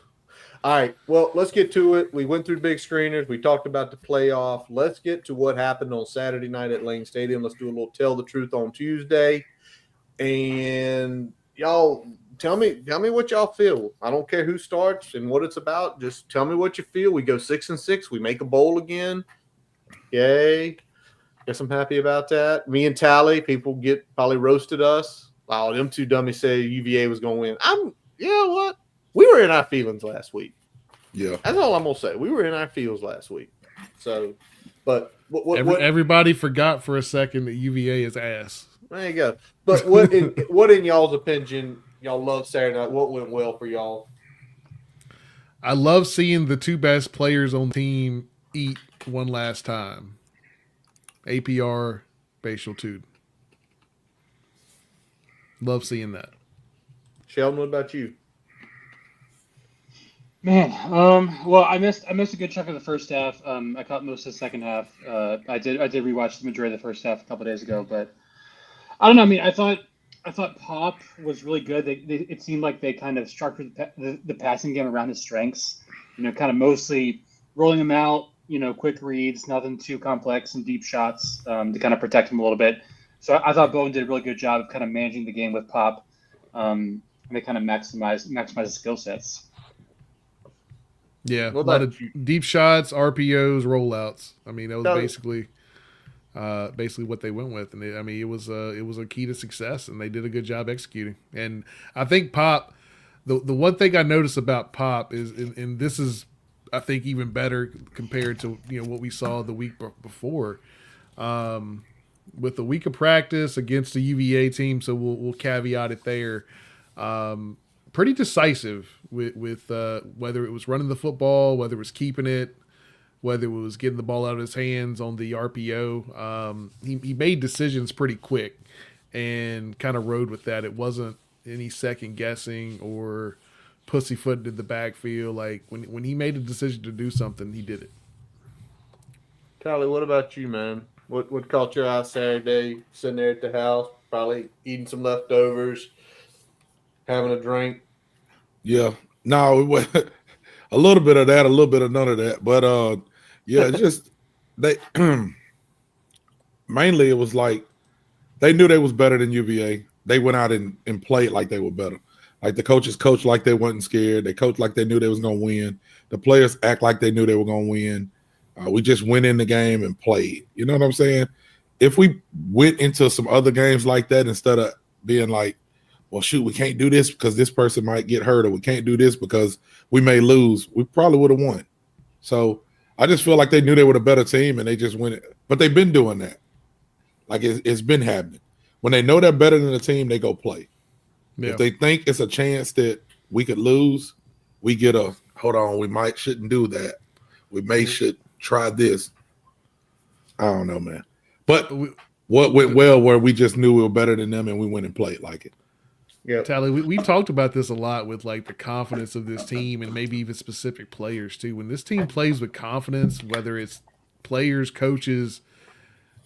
All right. Well, let's get to it. We went through big screeners. We talked about the playoff. Let's get to what happened on Saturday night at Lane Stadium. Let's do a little tell the truth on Tuesday. And y'all tell me what y'all feel. I don't care who starts and what it's about. Just tell me what you feel. We go 6-6. We make a bowl again. Yay. Guess I'm happy about that. Me and Tally, people probably roasted us. Wow, them two dummies say UVA was going to win. You know what? We were in our feelings last week. Yeah. That's all I'm going to say. We were in our feels last week. So, but everybody forgot for a second that UVA is ass. There you go. But what in y'all's opinion, y'all love Saturday night? What went well for y'all? I love seeing the two best players on the team eat one last time. APR, Tuten. Love seeing that. Sheldon, what about you? Man, well, I missed a good chunk of the first half. I caught most of the second half. I did rewatch the majority of the first half a couple days ago, but I don't know. I mean, I thought Pop was really good. It seemed like they kind of structured the passing game around his strengths. You know, kind of mostly rolling him out. You know, quick reads, nothing too complex, and deep shots to kind of protect him a little bit. So I thought Bowen did a really good job of kind of managing the game with Pop, and they kind of maximize his skill sets. Yeah, a lot of deep shots, RPOs, rollouts. I mean, that was basically what they went with, and it was a key to success, and they did a good job executing. And I think Pop, the one thing I noticed about Pop is, and this is, I think, even better compared to what we saw the week before, with the week of practice against the UVA team. So we'll caveat it there. Pretty decisive with whether it was running the football, whether it was keeping it, whether it was getting the ball out of his hands on the RPO. He made decisions pretty quick and kind of rode with that. It wasn't any second guessing or pussyfooted in the backfield. Like when he made a decision to do something, he did it. Kylie, what about you, man? What caught your eye Saturday? Sitting there at the house, probably eating some leftovers, having a drink. Yeah, no, it was a little bit of that, a little bit of none of that. But yeah, it's just they mainly it was like they knew they was better than UVA. They went out and played like they were better. Like the coaches coached like they wasn't scared. They coached like they knew they was gonna win. The players act like they knew they were gonna win. We just went in the game and played. You know what I'm saying? If we went into some other games like that instead of being like well, shoot, we can't do this because this person might get hurt, or we can't do this because we may lose, we probably would have won. So I just feel like they knew they were a better team and they just went. But they've been doing that. Like it's been happening. When they know they're better than the team, they go play. Yeah. If they think it's a chance that we could lose, we get a hold on. We shouldn't do that. We should try this. I don't know, man. But what went well where we just knew we were better than them and we went and played like it. Yeah, Tally, we talked about this a lot with like the confidence of this team and maybe even specific players too. When this team plays with confidence, whether it's players, coaches,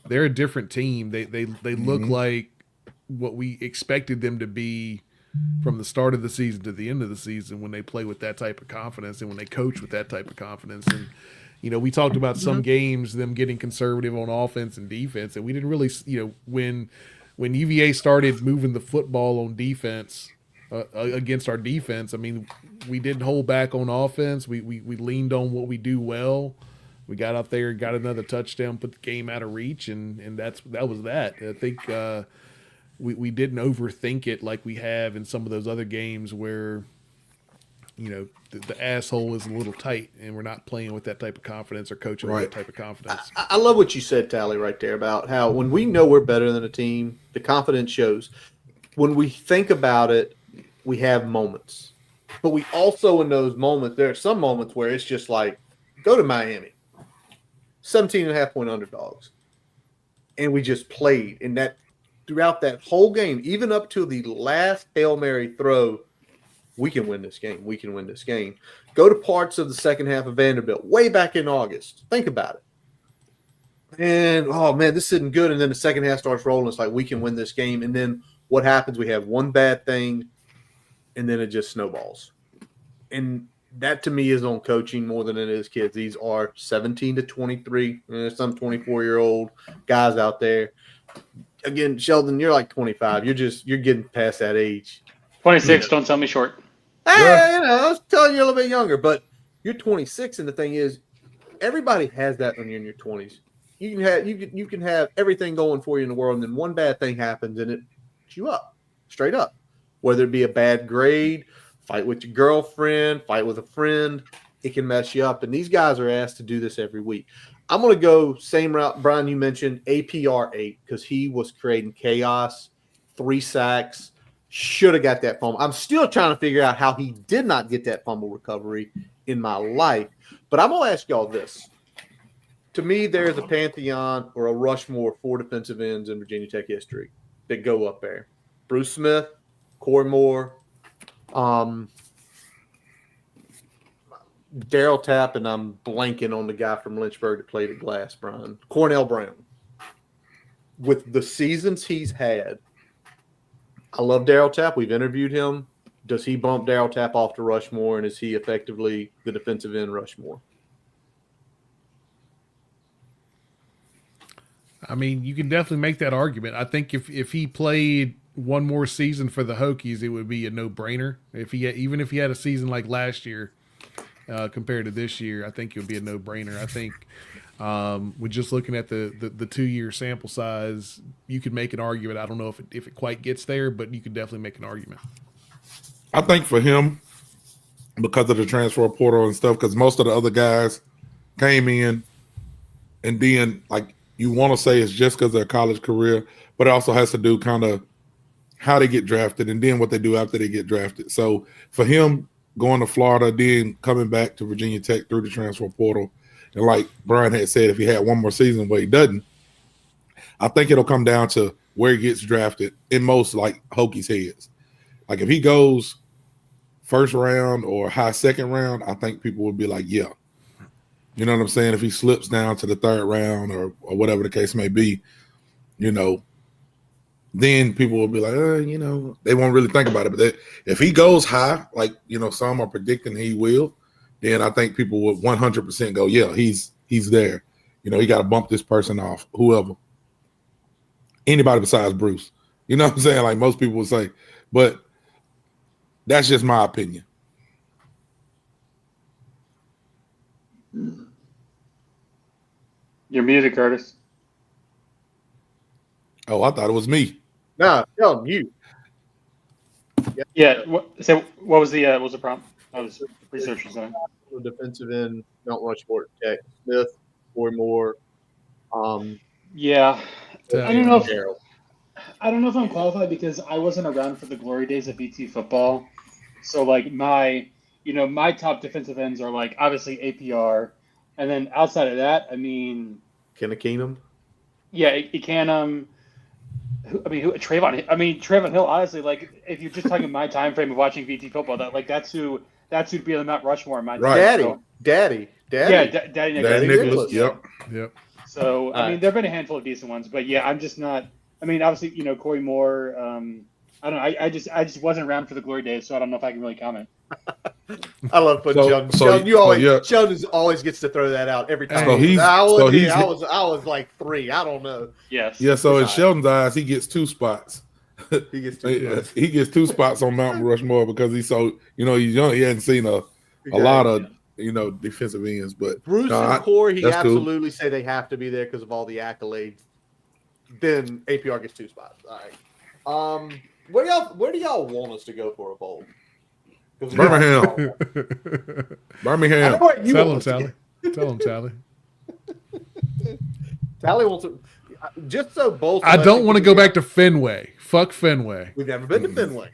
they're a different team. They look like what we expected them to be from the start of the season to the end of the season when they play with that type of confidence and when they coach with that type of confidence. And we talked about some games them getting conservative on offense and defense, and we didn't really when UVA started moving the football on defense against our defense. I mean, we didn't hold back on offense. We leaned on what we do well. We got up there, got another touchdown, put the game out of reach, and that was that. I think we didn't overthink it like we have in some of those other games where the asshole is a little tight and we're not playing with that type of confidence or coaching with that type of confidence. I love what you said, Tally, right there about how when we know we're better than a team, the confidence shows. When we think about it, we have moments. But we also, in those moments, there are some moments where it's just like, go to Miami, 17.5-point underdogs. And we just played. And that throughout that whole game, even up to the last Hail Mary throw, we can win this game. We can win this game. Go to parts of the second half of Vanderbilt, way back in August. Think about it. And, oh, man, this isn't good. And then the second half starts rolling. It's like, we can win this game. And then what happens? We have one bad thing, and then it just snowballs. And that, to me, is on coaching more than it is kids. These are 17 to 23, some 24-year-old guys out there. Again, Sheldon, you're like 25. You're getting past that age. 26, don't tell me short. Hey, I was telling you a little bit younger, but you're 26, and the thing is, everybody has that when you're in your 20s. You can have everything going for you in the world, and then one bad thing happens, and it puts you up, straight up. Whether it be a bad grade, fight with your girlfriend, fight with a friend, it can mess you up. And these guys are asked to do this every week. I'm going to go same route, Brian, you mentioned APR 8 because he was creating chaos, 3 sacks. Should have got that fumble. I'm still trying to figure out how he did not get that fumble recovery in my life. But I'm going to ask y'all this. To me, there's a pantheon or a Rushmore for defensive ends in Virginia Tech history that go up there. Bruce Smith, Corey Moore, Daryl Tapp, and I'm blanking on the guy from Lynchburg that played at Glass, Brian. Cornell Brown. With the seasons he's had, I love Daryl Tapp. We've interviewed him. Does he bump Daryl Tapp off to Rushmore, and is he effectively the defensive end Rushmore? I mean, you can definitely make that argument. I think if he played one more season for the Hokies, it would be a no-brainer. Even if he had a season like last year compared to this year, I think it would be a no-brainer. I think with just looking at the 2-year sample size, you could make an argument. I don't know if it quite gets there, but you could definitely make an argument. I think for him, because of the transfer portal and stuff, because most of the other guys came in and then, like, you want to say it's just because of their college career, but it also has to do kind of how they get drafted and then what they do after they get drafted. So for him going to Florida, then coming back to Virginia Tech through the transfer portal, and like Brian had said, if he had one more season where he doesn't, I think it'll come down to where he gets drafted in most like Hokies heads. Like if he goes first round or high second round, I think people would be like, yeah. You know what I'm saying? If he slips down to the third round or whatever the case may be, then people will be like, they won't really think about it. But if he goes high, like, some are predicting he will, then I think people would 100% go, yeah, he's there. He got to bump this person off, whoever. Anybody besides Bruce. You know what I'm saying? Like most people would say. But that's just my opinion. You're muted, Curtis. Oh, I thought it was me. Nah, tell him you. Yeah. So what was the prompt? I was researching something. Defensive end, Mount Rushmore, Tech, Smith, Boy Moore, Yeah, I don't Yeah. know if Carroll. I don't know if I'm qualified because I wasn't around for the glory days of BT football. So like my top defensive ends are like obviously APR, and then outside of that, I mean, Kenna Keenum. yeah, it can Trayvon. I mean Trayvon Hill. Honestly, like if you're just talking my time frame of watching BT football, that's who'd be on the Mount Rushmore in my Right. time. Daddy, So Daddy, yeah, Daddy. Daddy Nichols Daddy is Nicholas. good. Yeah. Yep. Yep. So I All mean, right. there've been a handful of decent ones, but yeah, I'm just not. I mean, obviously, Corey Moore. I don't know. I just wasn't around for the glory days, so I don't know if I can really comment. I love putting So- Sheldon. so- Sheldon, you so, always yeah. Sheldon always gets to throw that out every time. So he's- I was, so yeah, he's- I was like 3. I don't know. Yes. Yeah. So in It's all right. Sheldon's eyes, he gets 2 spots. He gets to He gets 2 spots on Mount Rushmore because he's so he's young. He hadn't seen a lot of defensive ends, but Bruce no, and Corey. He that's cool. absolutely say they have to be there because of all the accolades. Then APR gets 2 spots. All right. Where do y'all want us to go for a bowl? 'Cause we got- Birmingham. I Birmingham. know what you Tell want him, us to Tally. Tell him, Tally. get. Tally wants to. Just so both. I don't want to go back to Fenway. Fuck Fenway. We've never been to Fenway.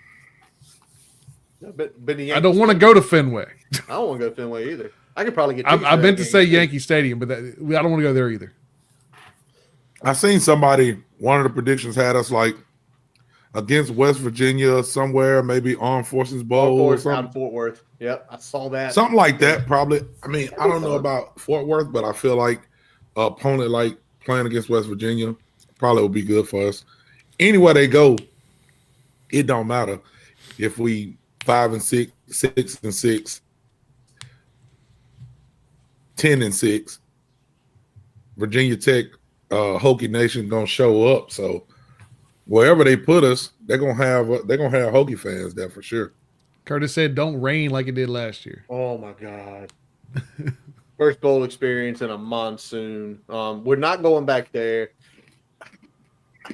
Been to I Yankee don't want to go to Fenway. I don't want to go to Fenway either. I could probably get. I meant to say Yankee. Yankee Stadium, but I don't want to go there either. I seen somebody. One of the predictions had us like against West Virginia somewhere, maybe Armed Forces Bowl or Out something. of Fort Worth. Yep, I saw that. Something like that, probably. I mean, I don't know about Fort Worth, but I feel like an opponent like playing against West Virginia probably would be good for us. Anywhere they go, it don't matter if we 5-6, 6-6, 10-6. Virginia Tech, Hokie Nation gonna show up. So wherever they put us, they're gonna have Hokie fans there for sure. Curtis said, "Don't rain like it did last year." Oh my God! First bowl experience in a monsoon. We're not going back there.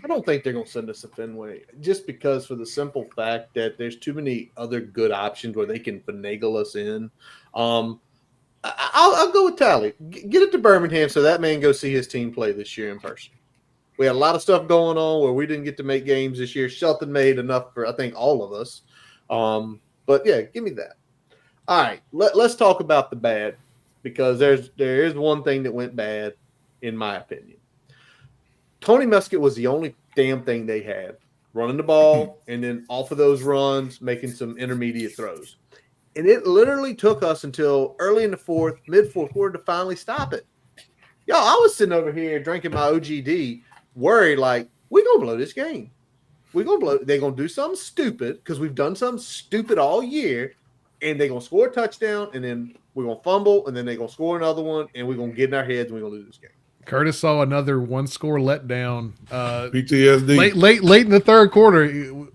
I don't think they're going to send us to Fenway just because for the simple fact that there's too many other good options where they can finagle us in. I'll go with Tally. Get it to Birmingham so that man go see his team play this year in person. We had a lot of stuff going on where we didn't get to make games this year. Shelton made enough for, I think, all of us. But, yeah, give me that. All right, let's talk about the bad because there is one thing that went bad, in my opinion. Tony Muskett was the only damn thing they had, running the ball and then off of those runs, making some intermediate throws. And it literally took us until early in the mid-fourth quarter to finally stop it. Y'all, I was sitting over here drinking my OGD, worried like, we're going to blow this game. They're going to do something stupid because we've done something stupid all year, and they're going to score a touchdown, and then we're going to fumble, and then they're going to score another one, and we're going to get in our heads, and we're going to lose this game. Curtis saw another 1-score letdown. PTSD. Late in the third quarter,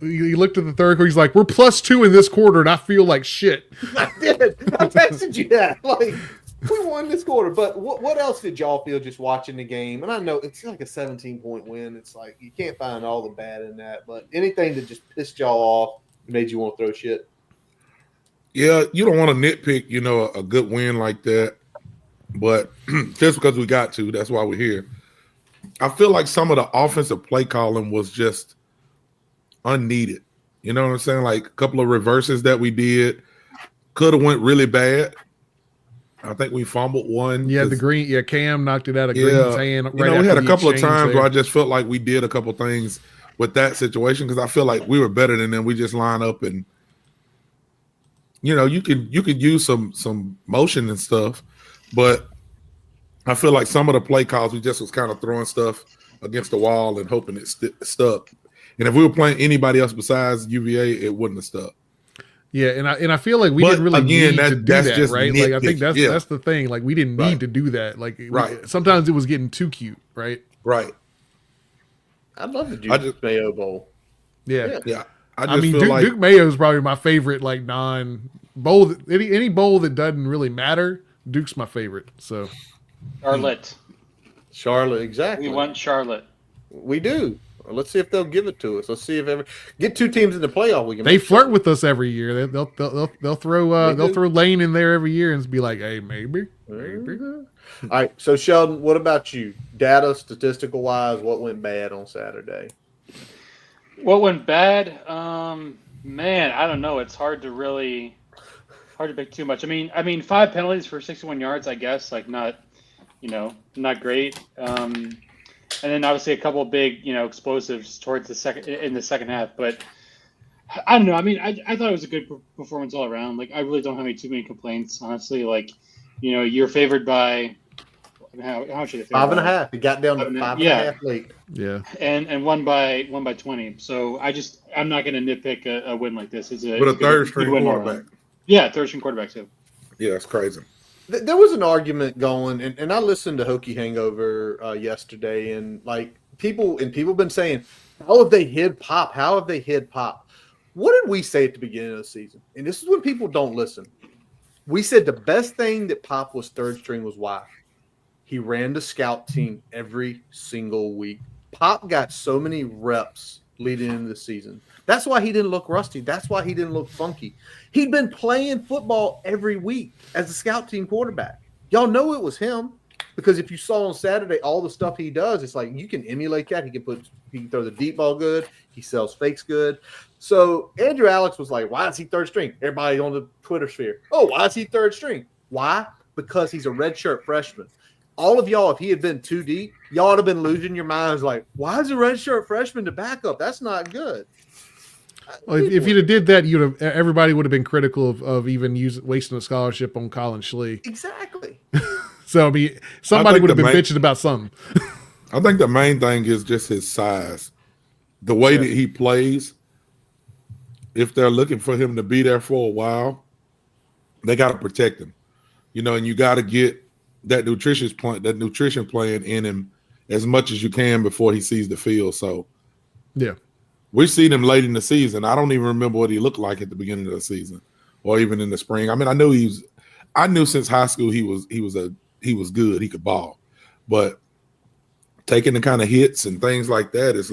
he looked at the third quarter. He's like, "We're +2 in this quarter, and I feel like shit." I did. I texted you that. Like, we won this quarter. But what else did y'all feel just watching the game? And I know it's like a 17-point win. It's like you can't find all the bad in that. But anything that just pissed y'all off, made you want to throw shit? Yeah, you don't want to nitpick, a good win like that. But just because we got to, that's why we're here. I feel like some of the offensive play calling was just unneeded. You know what I'm saying? Like a couple of reverses that we did could have went really bad. I think we fumbled one. Yeah, Cam knocked it out of Green's hand. Right we had a after the couple of exchange times there. where I just felt like we did a couple things with that situation because I feel like we were better than them. We just line up and you could use some motion and stuff, but I feel like some of the play calls we just was kind of throwing stuff against the wall and hoping it stuck. And if we were playing anybody else besides UVA, it wouldn't have stuck. Yeah, and I feel like we didn't really need to do that, right? Like I think that's the thing. Like we didn't need to do that. Like sometimes it was getting too cute, right? Right. I love the Duke Mayo Bowl. Yeah. I mean, Duke Mayo is probably my favorite, like non-bowl. Any bowl that doesn't really matter, Duke's my favorite. So Charlotte, Charlotte, exactly. we want Charlotte. We do. Let's see if they'll give it to us. Let's see if ever get 2 teams in the playoff. We can. They flirt with us every year. They'll throw Lane in there every year and be like, hey, maybe. All right. So Sheldon, what about you? Data, statistical wise, what went bad on Saturday? What went bad? Man, I don't know. It's hard to pick too much. I mean, 5 penalties for 61 yards. I guess not great. And then obviously a couple of big, explosives towards the second half. But I don't know. I mean, I thought it was a good performance all around. I really don't have too many complaints, honestly. You're favored by how much are they favored? 5.5. He got down to 5.5 late. Yeah. And won by 20. So I'm not going to nitpick a win like this. It's a third string quarterback. Yeah, third string quarterback too. Yeah, it's crazy. There was an argument going, and I listened to Hokie Hangover yesterday, and people been saying, how have they hid Pop? How have they hid Pop? What did we say at the beginning of the season? And this is when people don't listen. We said the best thing that Pop was third string was why he ran the scout team every single week. Pop got so many reps leading into the season. That's why he didn't look rusty. That's why he didn't look funky. He'd been playing football every week as a scout team quarterback. Y'all know it was him because if you saw on Saturday all the stuff he does, it's you can emulate that. He can throw the deep ball good. He sells fakes good. So Andrew Alex was like, why is he third string? Everybody on the Twitter sphere. Oh, why is he third string? Why? Because he's a redshirt freshman. All of y'all, if he had been too deep, y'all would have been losing your minds why is a redshirt freshman the backup? That's not good. Well, if you'd have did that, everybody would have been critical of even wasting a scholarship on Colin Schlee. Exactly. So somebody would have been bitching about something. I think the main thing is just his size, the way that he plays. If they're looking for him to be there for a while, they got to protect him, and you got to get that nutrition plan in him as much as you can before he sees the field. So, yeah. We've seen him late in the season. I don't even remember what he looked like at the beginning of the season, or even in the spring. I mean, I knew since high school he was good. He could ball, but taking the kind of hits and things like that is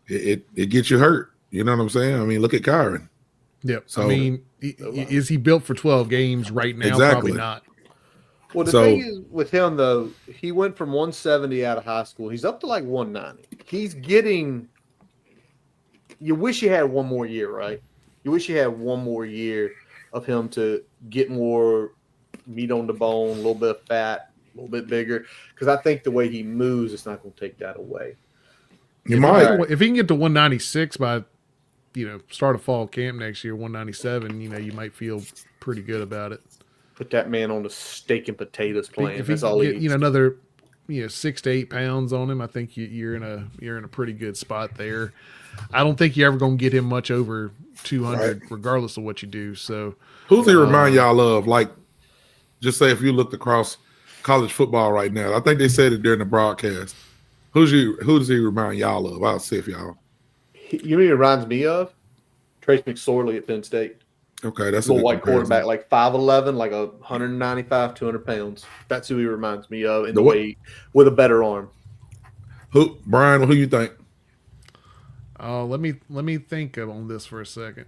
it gets you hurt. You know what I'm saying? I mean, look at Kyron. Yep. So, I mean, is he built for 12 games right now? Exactly. Probably not. Well, the thing is with him though, he went from 170 out of high school. He's up to 190. He's getting. You wish you had one more year, right? You wish you had one more year of him to get more meat on the bone, a little bit of fat, a little bit bigger. Because I think the way he moves, it's not going to take that away. If he can get to 196 by, start of fall camp next year, 197, you might feel pretty good about it. Put that man on the steak and potatoes plan. If he can get, another, 6 to 8 pounds on him, I think you're in a pretty good spot there. I don't think you're ever going to get him much over 200, regardless of what you do. So, who's he remind y'all of? Just say if you looked across college football right now, I think they said it during the broadcast. Who does he remind y'all of? I'll see if y'all. You mean he reminds me of Trace McSorley at Penn State? Okay, that's a little white quarterback, 5'11", 195, 200 pounds. That's who he reminds me of in the way with a better arm. Brian? Who you think? Let me think on this for a second.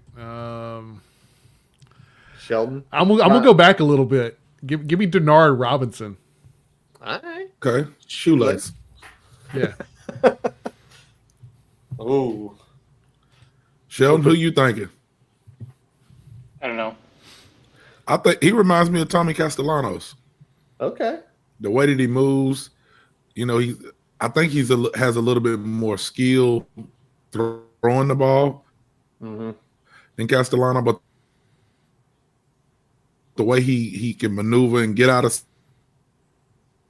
Sheldon, I'm gonna go back a little bit. Give me Denard Robinson. All right. Okay. Shoelace. Yeah. Oh. Sheldon, who you thinking? I don't know. I think he reminds me of Tommy Castellanos. Okay. The way that he moves, I think has a little bit more skill throwing the ball than Castellano, but the way he can maneuver and get out of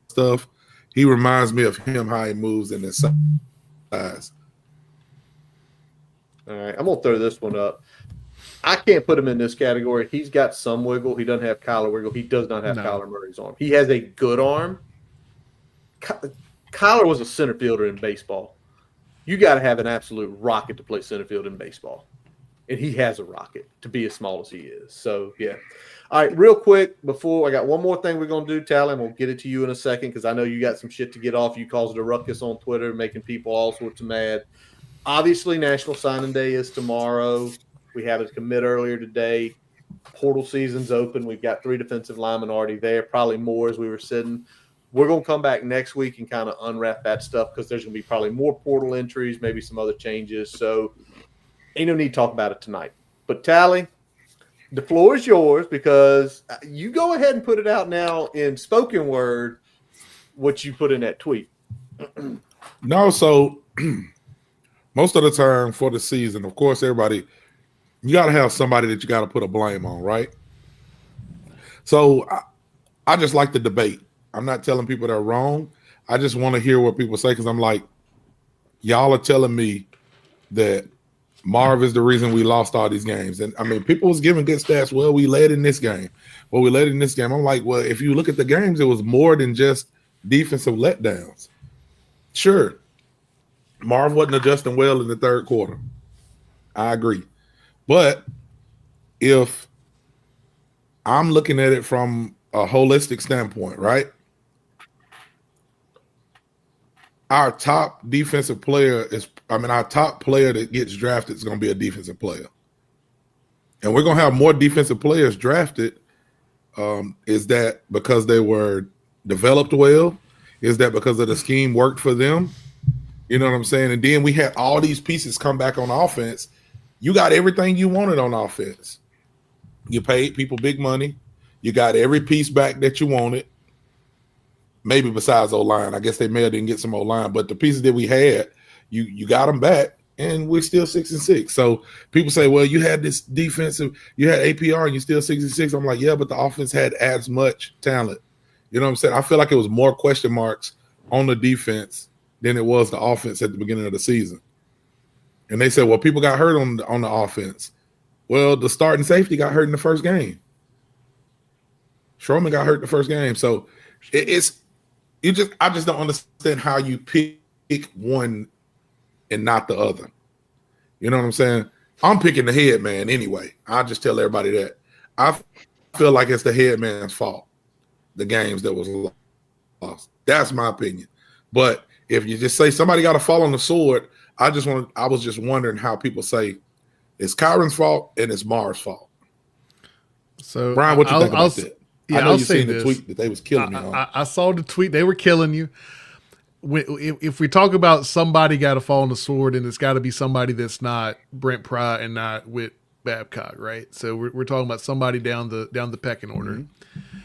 stuff, he reminds me of him, how he moves in his size. All right, I'm going to throw this one up. I can't put him in this category. He's got some wiggle. He doesn't have Kyler wiggle. He does not have Kyler Murray's arm. He has a good arm. Kyler was a center fielder in baseball. You got to have an absolute rocket to play center field in baseball. and he has a rocket to be as small as he is. So, yeah. All right, real quick, before I got one more thing we're going to do, Tally, and we'll get it to you in a second because I know you got some shit to get off. You caused a ruckus on Twitter, making people all sorts of mad. Obviously, National Signing Day is tomorrow. We have a commit earlier today. Portal season's open. We've got 3 defensive linemen already there, probably more as we were sitting. We're going to come back next week and kind of unwrap that stuff because there's going to be probably more portal entries, maybe some other changes. So ain't no need to talk about it tonight. But Tally, the floor is yours because you go ahead and put it out now in spoken word what you put in that tweet. No, so most of the time for the season, of course, everybody, you got to have somebody that you got to put a blame on, right? So I just like the debate. I'm not telling people they're wrong. I just want to hear what people say because I'm like, y'all are telling me that Marv is the reason we lost all these games. And I mean, people was giving good stats. Well, we led in this game. Well, we led in this game. I'm like, well, if you look at the games, it was more than just defensive letdowns. Sure, Marv wasn't adjusting well in the third quarter. I agree. But if I'm looking at it from a holistic standpoint, right? Our top defensive player our top player that gets drafted is going to be a defensive player. And we're going to have more defensive players drafted. Is that because they were developed well? Is that because of the scheme worked for them? You know what I'm saying? And then we had all these pieces come back on offense. You got everything you wanted on offense. You paid people big money. You got every piece back that you wanted. Maybe besides O-line. I guess they may have didn't get some O-line, but the pieces that we had, you got them back, and we're still 6-6. So people say, well, you had this defensive, you had APR, and you're still 6-6. I'm like, yeah, but the offense had as much talent. You know what I'm saying? I feel like it was more question marks on the defense than it was the offense at the beginning of the season. And they said, well, people got hurt on the offense. Well, the starting safety got hurt in the first game. Sherman got hurt in the first game. So I just don't understand how you pick one and not the other. You know what I'm saying? I'm picking the head man anyway. I'll just tell everybody that. I feel like it's the head man's fault, the games that was lost. That's my opinion. But if you just say somebody got to fall on the sword, I was just wondering how people say it's Kyron's fault and it's Mar's fault. So Brian, what you think about that? Yeah, I know I'll you say seen this. the tweet that they was killing me on. I saw the tweet. They were killing you. If we talk about somebody got to fall on the sword, and it's got to be somebody that's not Brent Pry and not Whit Babcock, right? So we're talking about somebody down the pecking order. Mm-hmm.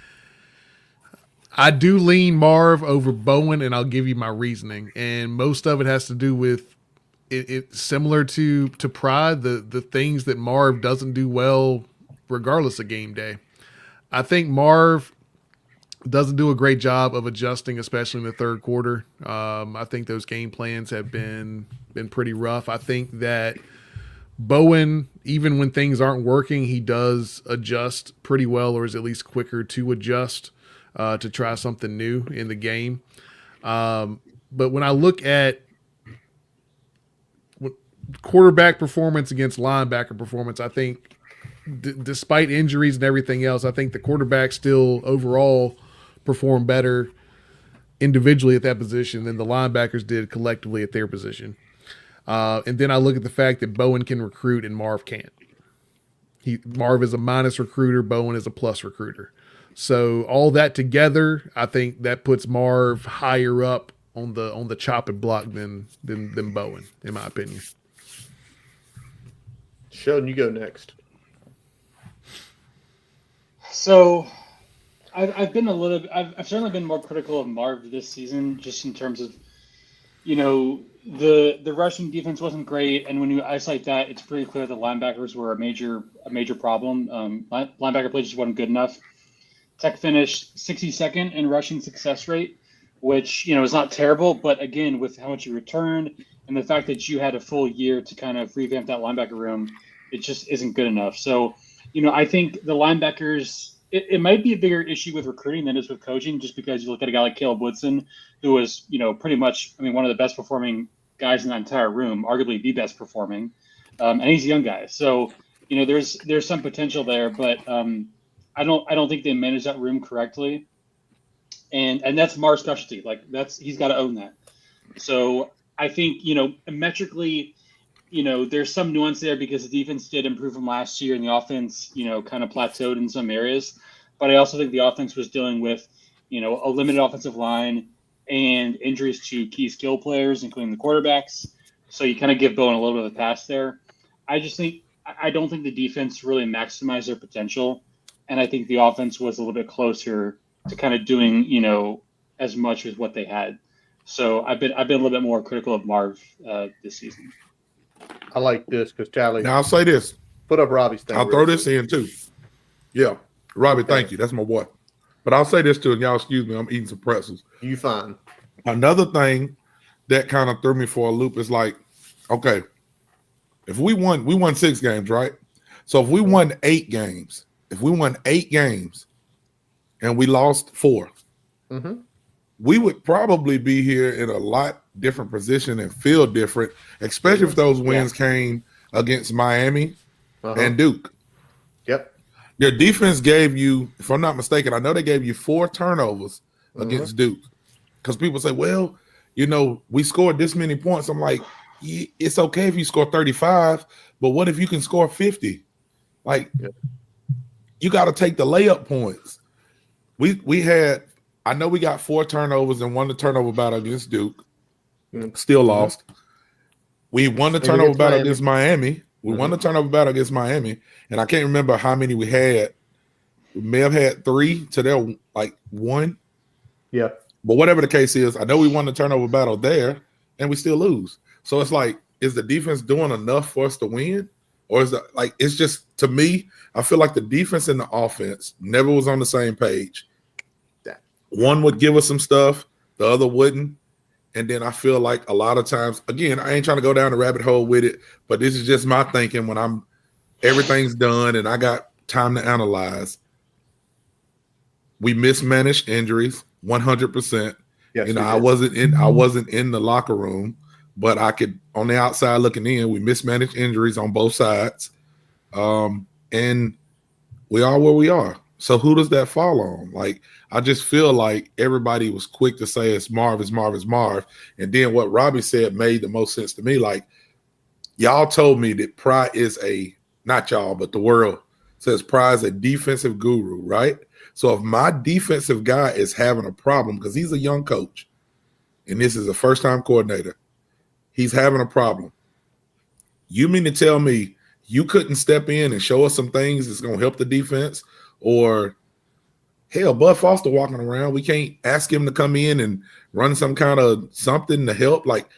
I do lean Marv over Bowen, and I'll give you my reasoning. And most of it has to do with it similar to Pry, the things that Marv doesn't do well regardless of game day. I think Marv doesn't do a great job of adjusting, especially in the third quarter. I think those game plans have been pretty rough. I think that Bowen, even when things aren't working, he does adjust pretty well, or is at least quicker to adjust to try something new in the game. But when I look at quarterback performance against linebacker performance, I think despite injuries and everything else, I think the quarterback still overall performed better individually at that position than the linebackers did collectively at their position. And then I look at the fact that Bowen can recruit and Marv can't. Marv is a minus recruiter, Bowen is a plus recruiter. So all that together, I think that puts Marv higher up on the chopping block than Bowen, in my opinion. Sheldon, you go next. So I've certainly been more critical of Marv this season, just in terms of, the rushing defense wasn't great, and when you isolate that, it's pretty clear the linebackers were a major problem. Linebacker play just wasn't good enough. Tech finished 62nd in rushing success rate, which is not terrible, but again, with how much you returned and the fact that you had a full year to kind of revamp that linebacker room, it just isn't good enough. So, I think the linebackers. It might be a bigger issue with recruiting than it is with coaching, just because you look at a guy like Caleb Woodson, who was, pretty much, one of the best performing guys in that entire room, arguably the best performing. and he's a young guy. So there's some potential there, but I don't think they manage that room correctly, and that's Mar's specialty. Like he's got to own that. So I think metrically, there's some nuance there because the defense did improve from last year and the offense, kind of plateaued in some areas. But I also think the offense was dealing with, a limited offensive line and injuries to key skill players, including the quarterbacks. So you kind of give Bowen a little bit of a pass there. I don't think the defense really maximized their potential. And I think the offense was a little bit closer to kind of doing, as much as what they had. So I've been a little bit more critical of Marv this season. I like this because Charlie. Now I'll say this. Put up Robbie's thing. I'll throw this in too. Yeah, Robbie, Okay. thank you. That's my boy. But I'll say this too, and y'all excuse me, I'm eating some pretzels. You fine. Another thing that kind of threw me for a loop is like, okay, if we won 6 games, right? So if we won 8 games, and we lost 4, we would probably be here in a lot different position and feel different, especially if those wins came against Miami and Duke. Yep. Your defense gave you, if I'm not mistaken, I know they gave you 4 turnovers against Duke. Because people say, well, we scored this many points. I'm like, it's okay if you score 35, but what if you can score 50? Like, you got to take the layup points. I know we got 4 turnovers and won the turnover battle against Duke. Still lost. We won the turnover battle against Miami. We won the turnover battle against Miami, and I can't remember how many we had. We may have had 3 to their 1. Yeah. But whatever the case is, I know we won the turnover battle there, and we still lose. So it's like, is the defense doing enough for us to win? Or is it's just, to me, I feel like the defense and the offense never was on the same page. One would give us some stuff, the other wouldn't. And then I feel like a lot of times, again, I ain't trying to go down the rabbit hole with it, but this is just my thinking when everything's done and I got time to analyze. We mismanaged injuries 100%. Yes, I wasn't in the locker room, but I could, on the outside looking in, we mismanaged injuries on both sides. And we are where we are. So who does that fall on? Like, I just feel like everybody was quick to say it's Marv. And then what Robbie said made the most sense to me. Like, y'all told me that Pry is not y'all, but the world says Pry is a defensive guru, right? So if my defensive guy is having a problem, because he's a young coach, and this is a first-time coordinator, he's having a problem. You mean to tell me you couldn't step in and show us some things that's going to help the defense? Or, hell, Bud Foster walking around, we can't ask him to come in and run some kind of something to help? Like,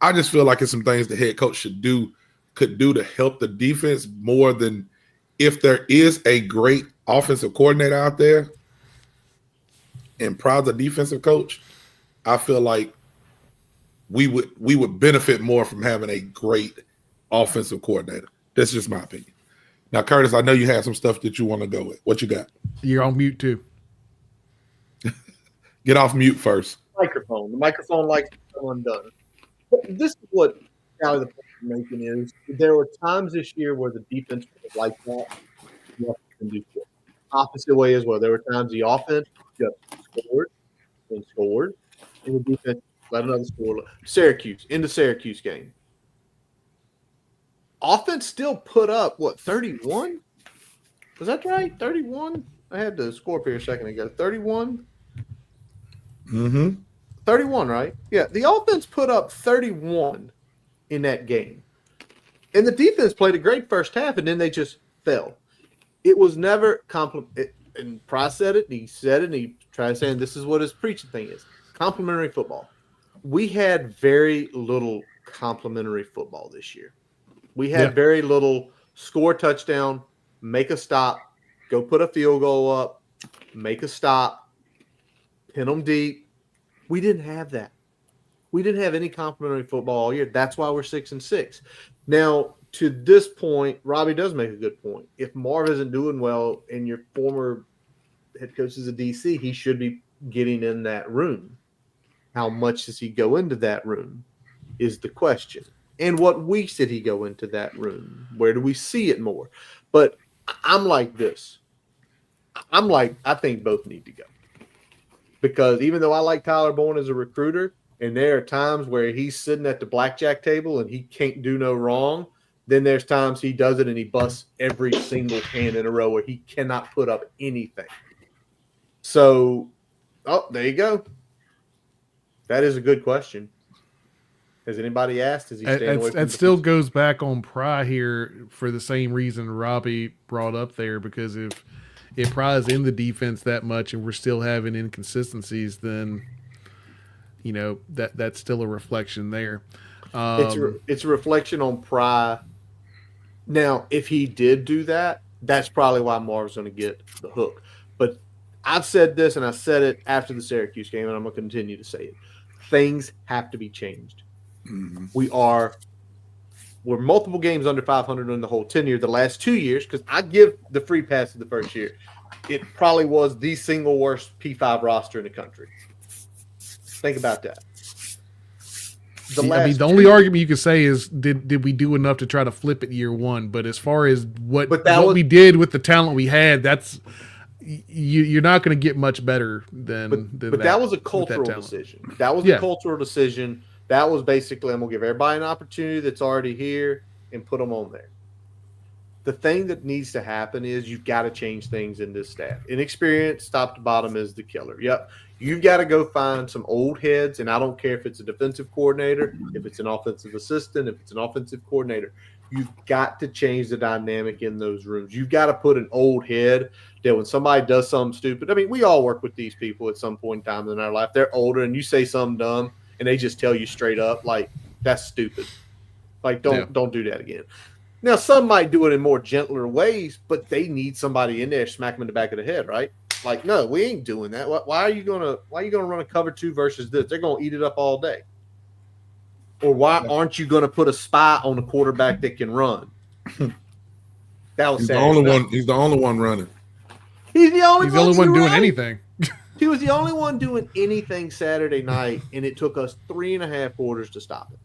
I just feel like it's some things the head coach could do to help the defense more than if there is a great offensive coordinator out there and Pry's a defensive coach. I feel like we would benefit more from having a great offensive coordinator. That's just my opinion. Now, Curtis, I know you had some stuff that you want to go with. What you got? You're on mute too. Get off mute first. The microphone likes undone. This is what Callie the point I'm making is there were times this year where the defense was like that. The offense can do shit. Opposite way as well. There were times the offense just scored, and the defense let another score. In the Syracuse game. Offense still put up, 31? Was that right? 31? I had the score up here a second ago. 31? 31, right? Yeah, the offense put up 31 in that game. And the defense played a great first half, and then they just fell. It was never and Price said it, and he said it, and he tried saying this is what his preaching thing is. Complimentary football. We had very little complimentary football this year. We had very little score touchdown, make a stop, go put a field goal up, make a stop, pin them deep. We didn't have that. We didn't have any complimentary football all year. That's why we're 6-6. Now, to this point, Robbie does make a good point. If Marv isn't doing well and your former head coach is a DC, he should be getting in that room. How much does he go into that room is the question. And what weeks did he go into that room? Where do we see it more? But I'm like this. I think both need to go. Because even though I like Tyler Bourne as a recruiter, and there are times where he's sitting at the blackjack table and he can't do no wrong, then there's times he does it and he busts every single hand in a row where he cannot put up anything. So, there you go. That is a good question. Has anybody asked? Is he staying away from it still goes back on Pry here for the same reason Robbie brought up there, because if Pry is in the defense that much and we're still having inconsistencies, then that's still a reflection there. It's a reflection on Pry. Now, if he did do that, that's probably why Marv's going to get the hook. But I've said this, and I said it after the Syracuse game, and I'm going to continue to say it. Things have to be changed. Mm-hmm. We're multiple games under 500 in the whole tenure the last 2 years, because I give the free pass to the first year. It probably was the single worst P5 roster in the country. Think about that. The only argument you could say is did we do enough to try to flip it year one? But as far as what we did with the talent we had, that's you're not going to get much better than that. But that was a cultural decision. That was a cultural decision. That was basically, I'm going to give everybody an opportunity that's already here and put them on there. The thing that needs to happen is you've got to change things in this staff. Inexperience, top to bottom, is the killer. Yep. You've got to go find some old heads, and I don't care if it's a defensive coordinator, if it's an offensive assistant, if it's an offensive coordinator. You've got to change the dynamic in those rooms. You've got to put an old head that when somebody does something stupid, I mean, we all work with these people at some point in time in our life. They're older, and you say something dumb, and they just tell you straight up, like, that's stupid. Like, don't do that again. Now, some might do it in more gentler ways, but they need somebody in there to smack them in the back of the head, right? Like, no, we ain't doing that. Why are you gonna run a cover two versus this? They're gonna eat it up all day. Or why aren't you gonna put a spy on a quarterback that can run? That was He's the only one. He's the only one running. He's the only one doing anything. He was the only one doing anything Saturday night, and it took us 3.5 quarters to stop it.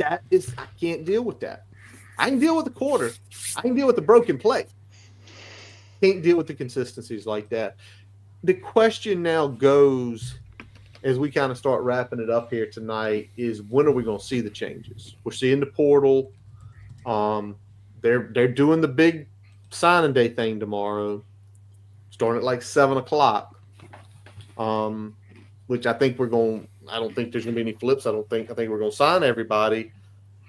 I can't deal with that. I can deal with the quarter. I can deal with the broken play. Can't deal with the consistencies like that. The question now goes, as we kind of start wrapping it up here tonight, is when are we going to see the changes? We're seeing the portal. They're doing the big signing day thing tomorrow, starting at like 7:00. Which I think I don't think there's going to be any flips. I think we're going to sign everybody.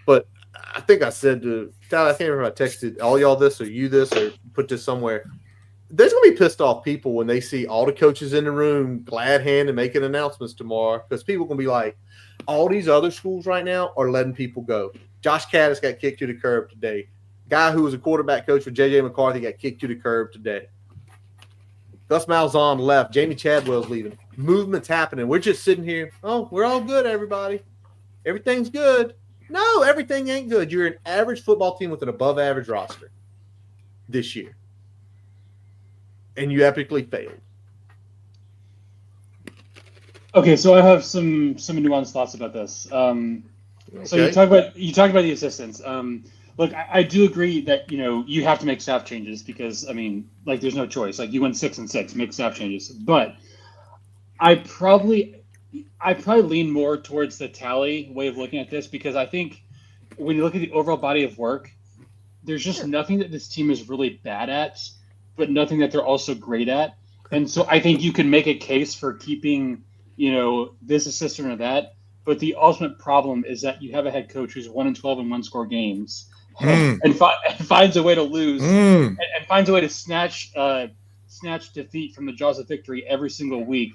But I think I said to Tyler, I can't remember if I texted all y'all this or you this or put this somewhere. There's going to be pissed off people when they see all the coaches in the room glad hand and making announcements tomorrow, because people are going to be like, all these other schools right now are letting people go. Josh Caddis got kicked to the curb today. Guy who was a quarterback coach for J.J. McCarthy got kicked to the curb today. Gus Malzahn left. Jamie Chadwell's leaving. Movement's happening. We're just sitting here. Oh, we're all good, everybody. Everything's good. No, everything ain't good. You're an average football team with an above-average roster this year. And you epically failed. Okay, so I have some nuanced thoughts about this. So you talk about the assistants. Look, I do agree that you have to make staff changes because there's no choice. Like, you went 6-6, make staff changes. But I probably lean more towards the tally way of looking at this, because I think when you look at the overall body of work, there's just nothing that this team is really bad at, but nothing that they're also great at. And so I think you can make a case for keeping, this assistant or that. But the ultimate problem is that you have a head coach who's 1-12 in one-score games and finds a way to lose and finds a way to snatch defeat from the jaws of victory every single week.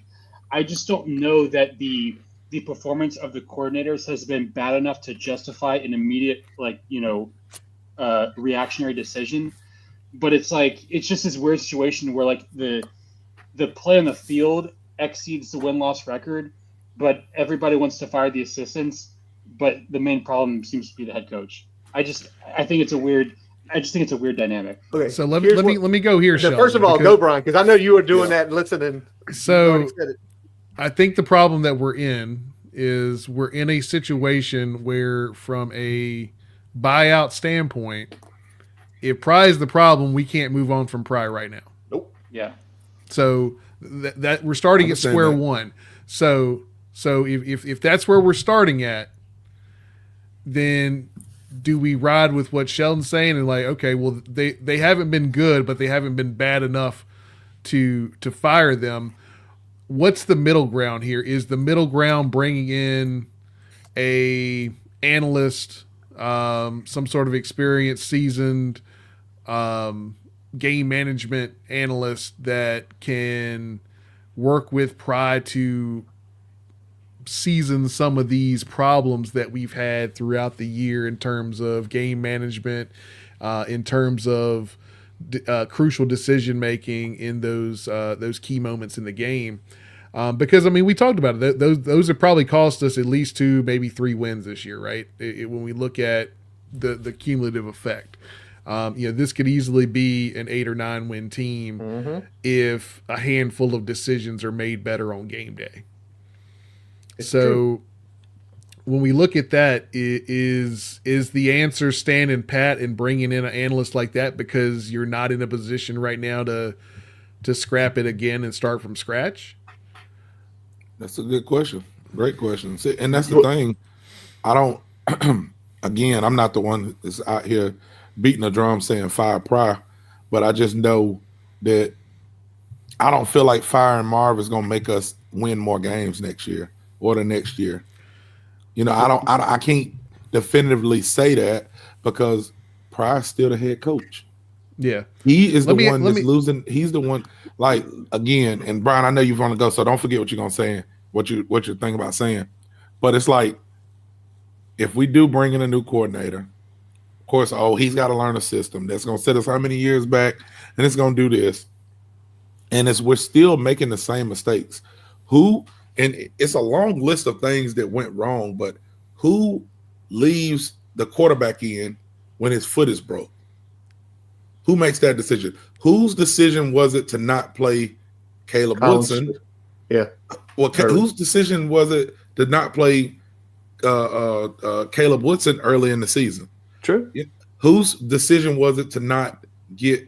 I just don't know that the performance of the coordinators has been bad enough to justify an immediate reactionary decision. But it's just this weird situation where the play on the field exceeds the win-loss record, but everybody wants to fire the assistants, but the main problem seems to be the head coach. I think it's a weird dynamic. Okay, so let me go here, Sheldon. First of all, go Brian, because I know you were doing that and listening. So I think the problem that we're in is we're in a situation where, from a buyout standpoint, if Pry is the problem, we can't move on from Pry right now. Nope. Yeah. So that we're I starting at understand square that. one. So if that's where we're starting at, then do we ride with what Sheldon's saying and like, okay, well they haven't been good, but they haven't been bad enough to fire them. What's the middle ground here? Is the middle ground bringing in a analyst, some sort of experienced, seasoned game management analyst that can work with Pride to season some of these problems that we've had throughout the year in terms of game management, in terms of crucial decision making in those key moments in the game. Because I mean, we talked about it. Those have probably cost us at least 2, maybe 3 wins this year, right? When we look at the cumulative effect, this could easily be an 8 or 9 win team if a handful of decisions are made better on game day. It's so true. when we look at that, is the answer standing pat and bringing in an analyst like that because you're not in a position right now to scrap it again and start from scratch? That's a good question. Great question. See, and that's the thing. I don't. Again, I'm not the one that's out here beating the drum saying fire Pry, but I just know that I don't feel like firing Marv is going to make us win more games next year or the next year. I can't definitively say that because Pry's still the head coach. Yeah, he is let the me, one let that's me, losing. He's the one. Like again, and Brian, I know you want to go, so don't forget what you're gonna say. What you're thinking about saying, but it's like if we do bring in a new coordinator, of course, he's got to learn a system that's gonna set us how many years back, and it's gonna do this, and we're still making the same mistakes. And it's a long list of things that went wrong, but who leaves the quarterback in when his foot is broke? Who makes that decision? Whose decision was it to not play Caleb Collins. Woodson? Yeah. Well, whose decision was it to not play Caleb Woodson early in the season? True. Yeah. Whose decision was it to not get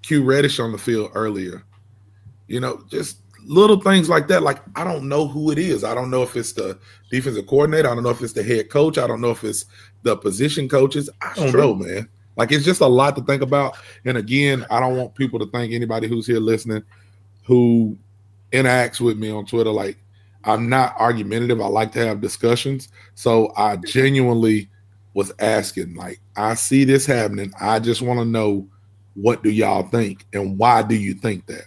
Q Reddish on the field earlier? Just little things like that. Like, I don't know who it is. I don't know if it's the defensive coordinator. I don't know if it's the head coach. I don't know if it's the position coaches. I don't know, man. Like, it's just a lot to think about. And again, I don't want people to think, anybody who's here listening who interacts with me on Twitter, like, I'm not argumentative. I like to have discussions. So I genuinely was asking, like, I see this happening. I just want to know, what do y'all think? And why do you think that?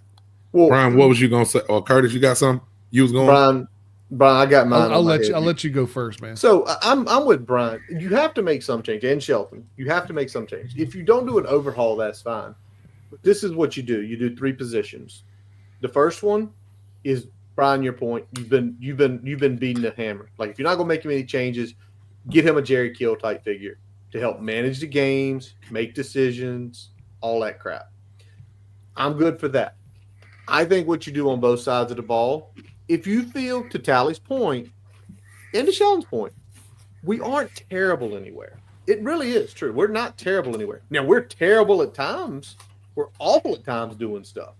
Well, Brian, what was you going to say? Or Curtis, you got something you was going? Brian, I got mine. I'll let you go first, man. So I'm with Brian. You have to make some change, and Shelton. You have to make some change. If you don't do an overhaul, that's fine. But this is what you do. You do 3 positions. The first one is, Brian, your point. You've been beating the hammer. Like, if you're not going to make any changes, get him a Jerry Kill type figure to help manage the games, make decisions, all that crap. I'm good for that. I think what you do on both sides of the ball, if you feel, to Tally's point and to Sheldon's point, we aren't terrible anywhere. It really is true. We're not terrible anywhere. Now, we're terrible at times. We're awful at times doing stuff.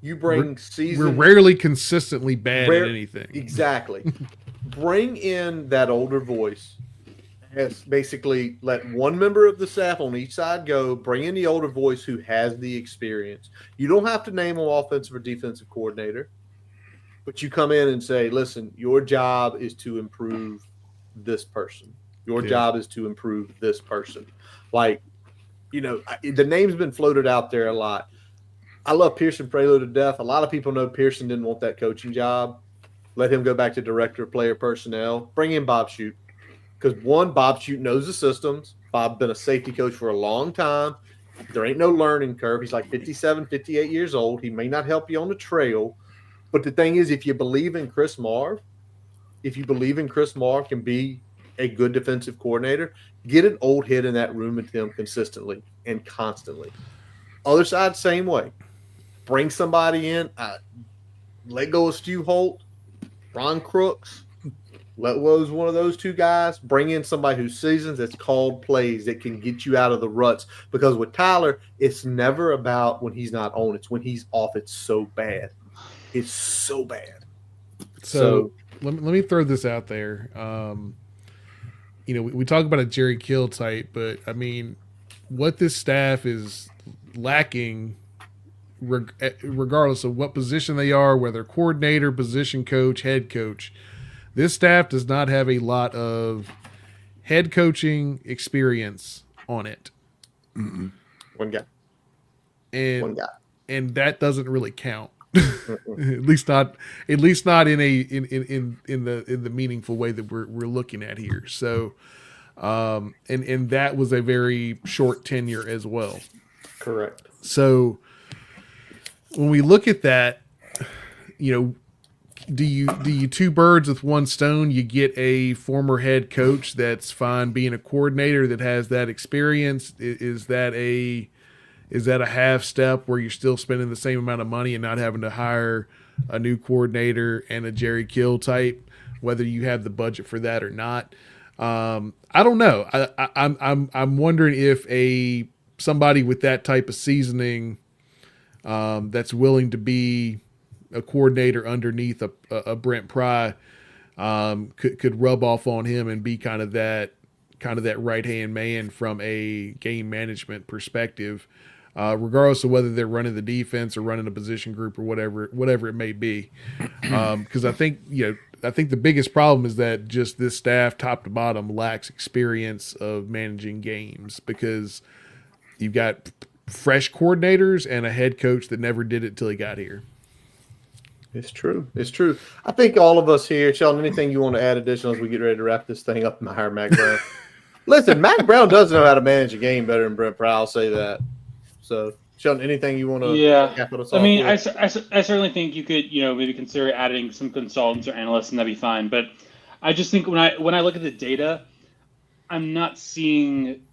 You bring We're rarely consistently bad at anything. Exactly. Bring in that older voice. Has basically let one member of the staff on each side go. Bring in the older voice who has the experience. You don't have to name an offensive or defensive coordinator, but you come in and say, listen, your job is to improve this person. Your job is to improve this person. Like, the name's been floated out there a lot. I love Pearson Prelo to death. A lot of people know Pearson didn't want that coaching job. Let him go back to director of player personnel. Bring in Bob Shute. Because, one, Bob Shute knows the systems. Bob's been a safety coach for a long time. There ain't no learning curve. He's like 57, 58 years old. He may not help you on the trail. But the thing is, if you believe in Chris Marv can be a good defensive coordinator, get an old head in that room with him consistently and constantly. Other side, same way. Bring somebody in. Let go of Stu Holt. Ron Crooks, let Woes one of those two guys. Bring in somebody who's seasons that's called plays that can get you out of the ruts. Because with Tyler, it's never about when he's not on. It's when he's off. It's so bad. It's so bad. So let me throw this out there. We talk about a Jerry Kill type, but I mean, what this staff is lacking, regardless of what position they are, whether coordinator, position coach, head coach, this staff does not have a lot of head coaching experience on it. One guy. And that doesn't really count. at least not in the meaningful way that we're looking at here. So and that was a very short tenure as well. Correct. So when we look at that, do you two birds with one stone? You get a former head coach that's fine being a coordinator that has that experience. Is that a half step where you're still spending the same amount of money and not having to hire a new coordinator and a Jerry Kill type, whether you have the budget for that or not? I don't know. I'm wondering if somebody with that type of seasoning that's willing to be a coordinator underneath a Brent Pry could rub off on him and be kind of that right hand man from a game management perspective, regardless of whether they're running the defense or running a position group or whatever it may be. Because I think the biggest problem is that just this staff, top to bottom, lacks experience of managing games because you've got fresh coordinators and a head coach that never did it till he got here. It's true. It's true. I think all of us here, Sheldon, anything you want to add additional as we get ready to wrap this thing up and hire Mac Brown? Listen, Mac Brown does know how to manage a game better than Brent Pry. I'll say that. So, Sheldon, anything you want to cap us off I certainly think you could, maybe consider adding some consultants or analysts, and that'd be fine. But I just think when I look at the data, I'm not seeing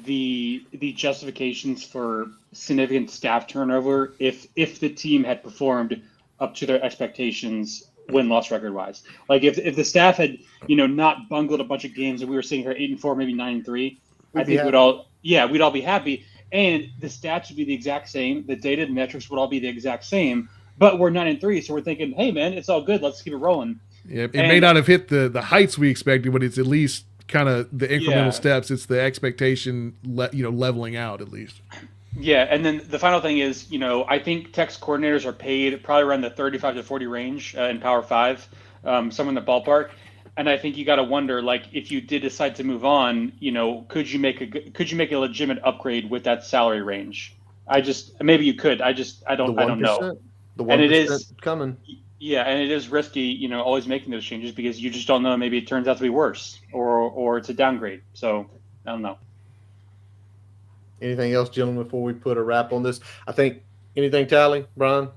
the justifications for significant staff turnover if the team had performed up to their expectations win-loss record-wise. Like if the staff had not bungled a bunch of games and we were sitting here 8-4, maybe 9-3, I think we'd all be happy. And the stats would be the exact same. The data and metrics would all be the exact same. But we're 9-3, so we're thinking, hey man, it's all good. Let's keep it rolling. Yeah, it may not have hit the heights we expected, but it's at least kind of the incremental steps. It's the expectation, leveling out at least. Yeah, and then the final thing is, I think Tech's coordinators are paid probably around the 35 to 40 range in Power 5, somewhere in the ballpark. And I think you got to wonder, like, if you did decide to move on, could you make a legitimate upgrade with that salary range? Maybe you could. I don't know. The 1% and it is coming. Yeah, and it is risky, always making those changes because you just don't know. Maybe it turns out to be worse or it's a downgrade. So I don't know. Anything else, gentlemen, before we put a wrap on this? I think anything, Tally, Brian?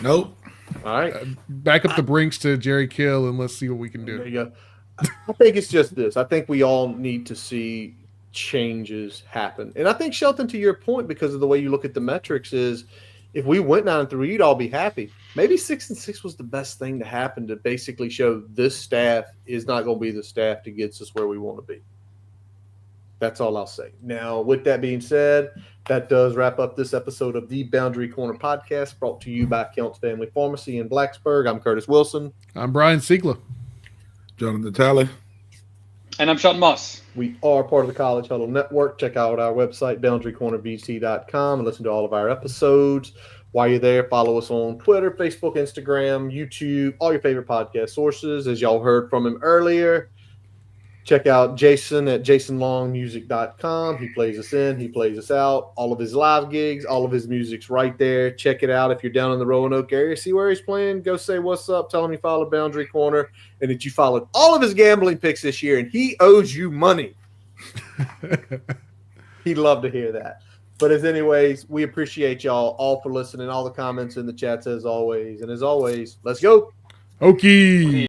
Nope. All right. Back up the Brinks to Jerry Kill and let's see what we can do. There you go. I think it's just this. I think we all need to see changes happen. And I think, Shelton, to your point, because of the way you look at the metrics, is if we went 9-3, you'd all be happy. Maybe 6-6 was the best thing to happen to basically show this staff is not going to be the staff that gets us where we want to be. That's all I'll say. Now, with that being said, that does wrap up this episode of the Boundary Corner podcast, brought to you by Counts Family Pharmacy in Blacksburg. I'm Curtis Wilson. I'm Brian Siegler. Jonathan Talley. And I'm Shelton Moss. We are part of the College Huddle Network. Check out our website, boundarycornerbc.com, and listen to all of our episodes. While you're there, follow us on Twitter, Facebook, Instagram, YouTube, all your favorite podcast sources. As y'all heard from him earlier, check out Jason at jasonlongmusic.com. He plays us in, he plays us out. All of his live gigs, all of his music's right there. Check it out if you're down in the Roanoke area. See where he's playing. Go say what's up. Tell him you followed Boundary Corner and that you followed all of his gambling picks this year, and he owes you money. He'd love to hear that. But as anyways, we appreciate y'all all for listening, all the comments in the chats as always. And as always, let's go. Hokies.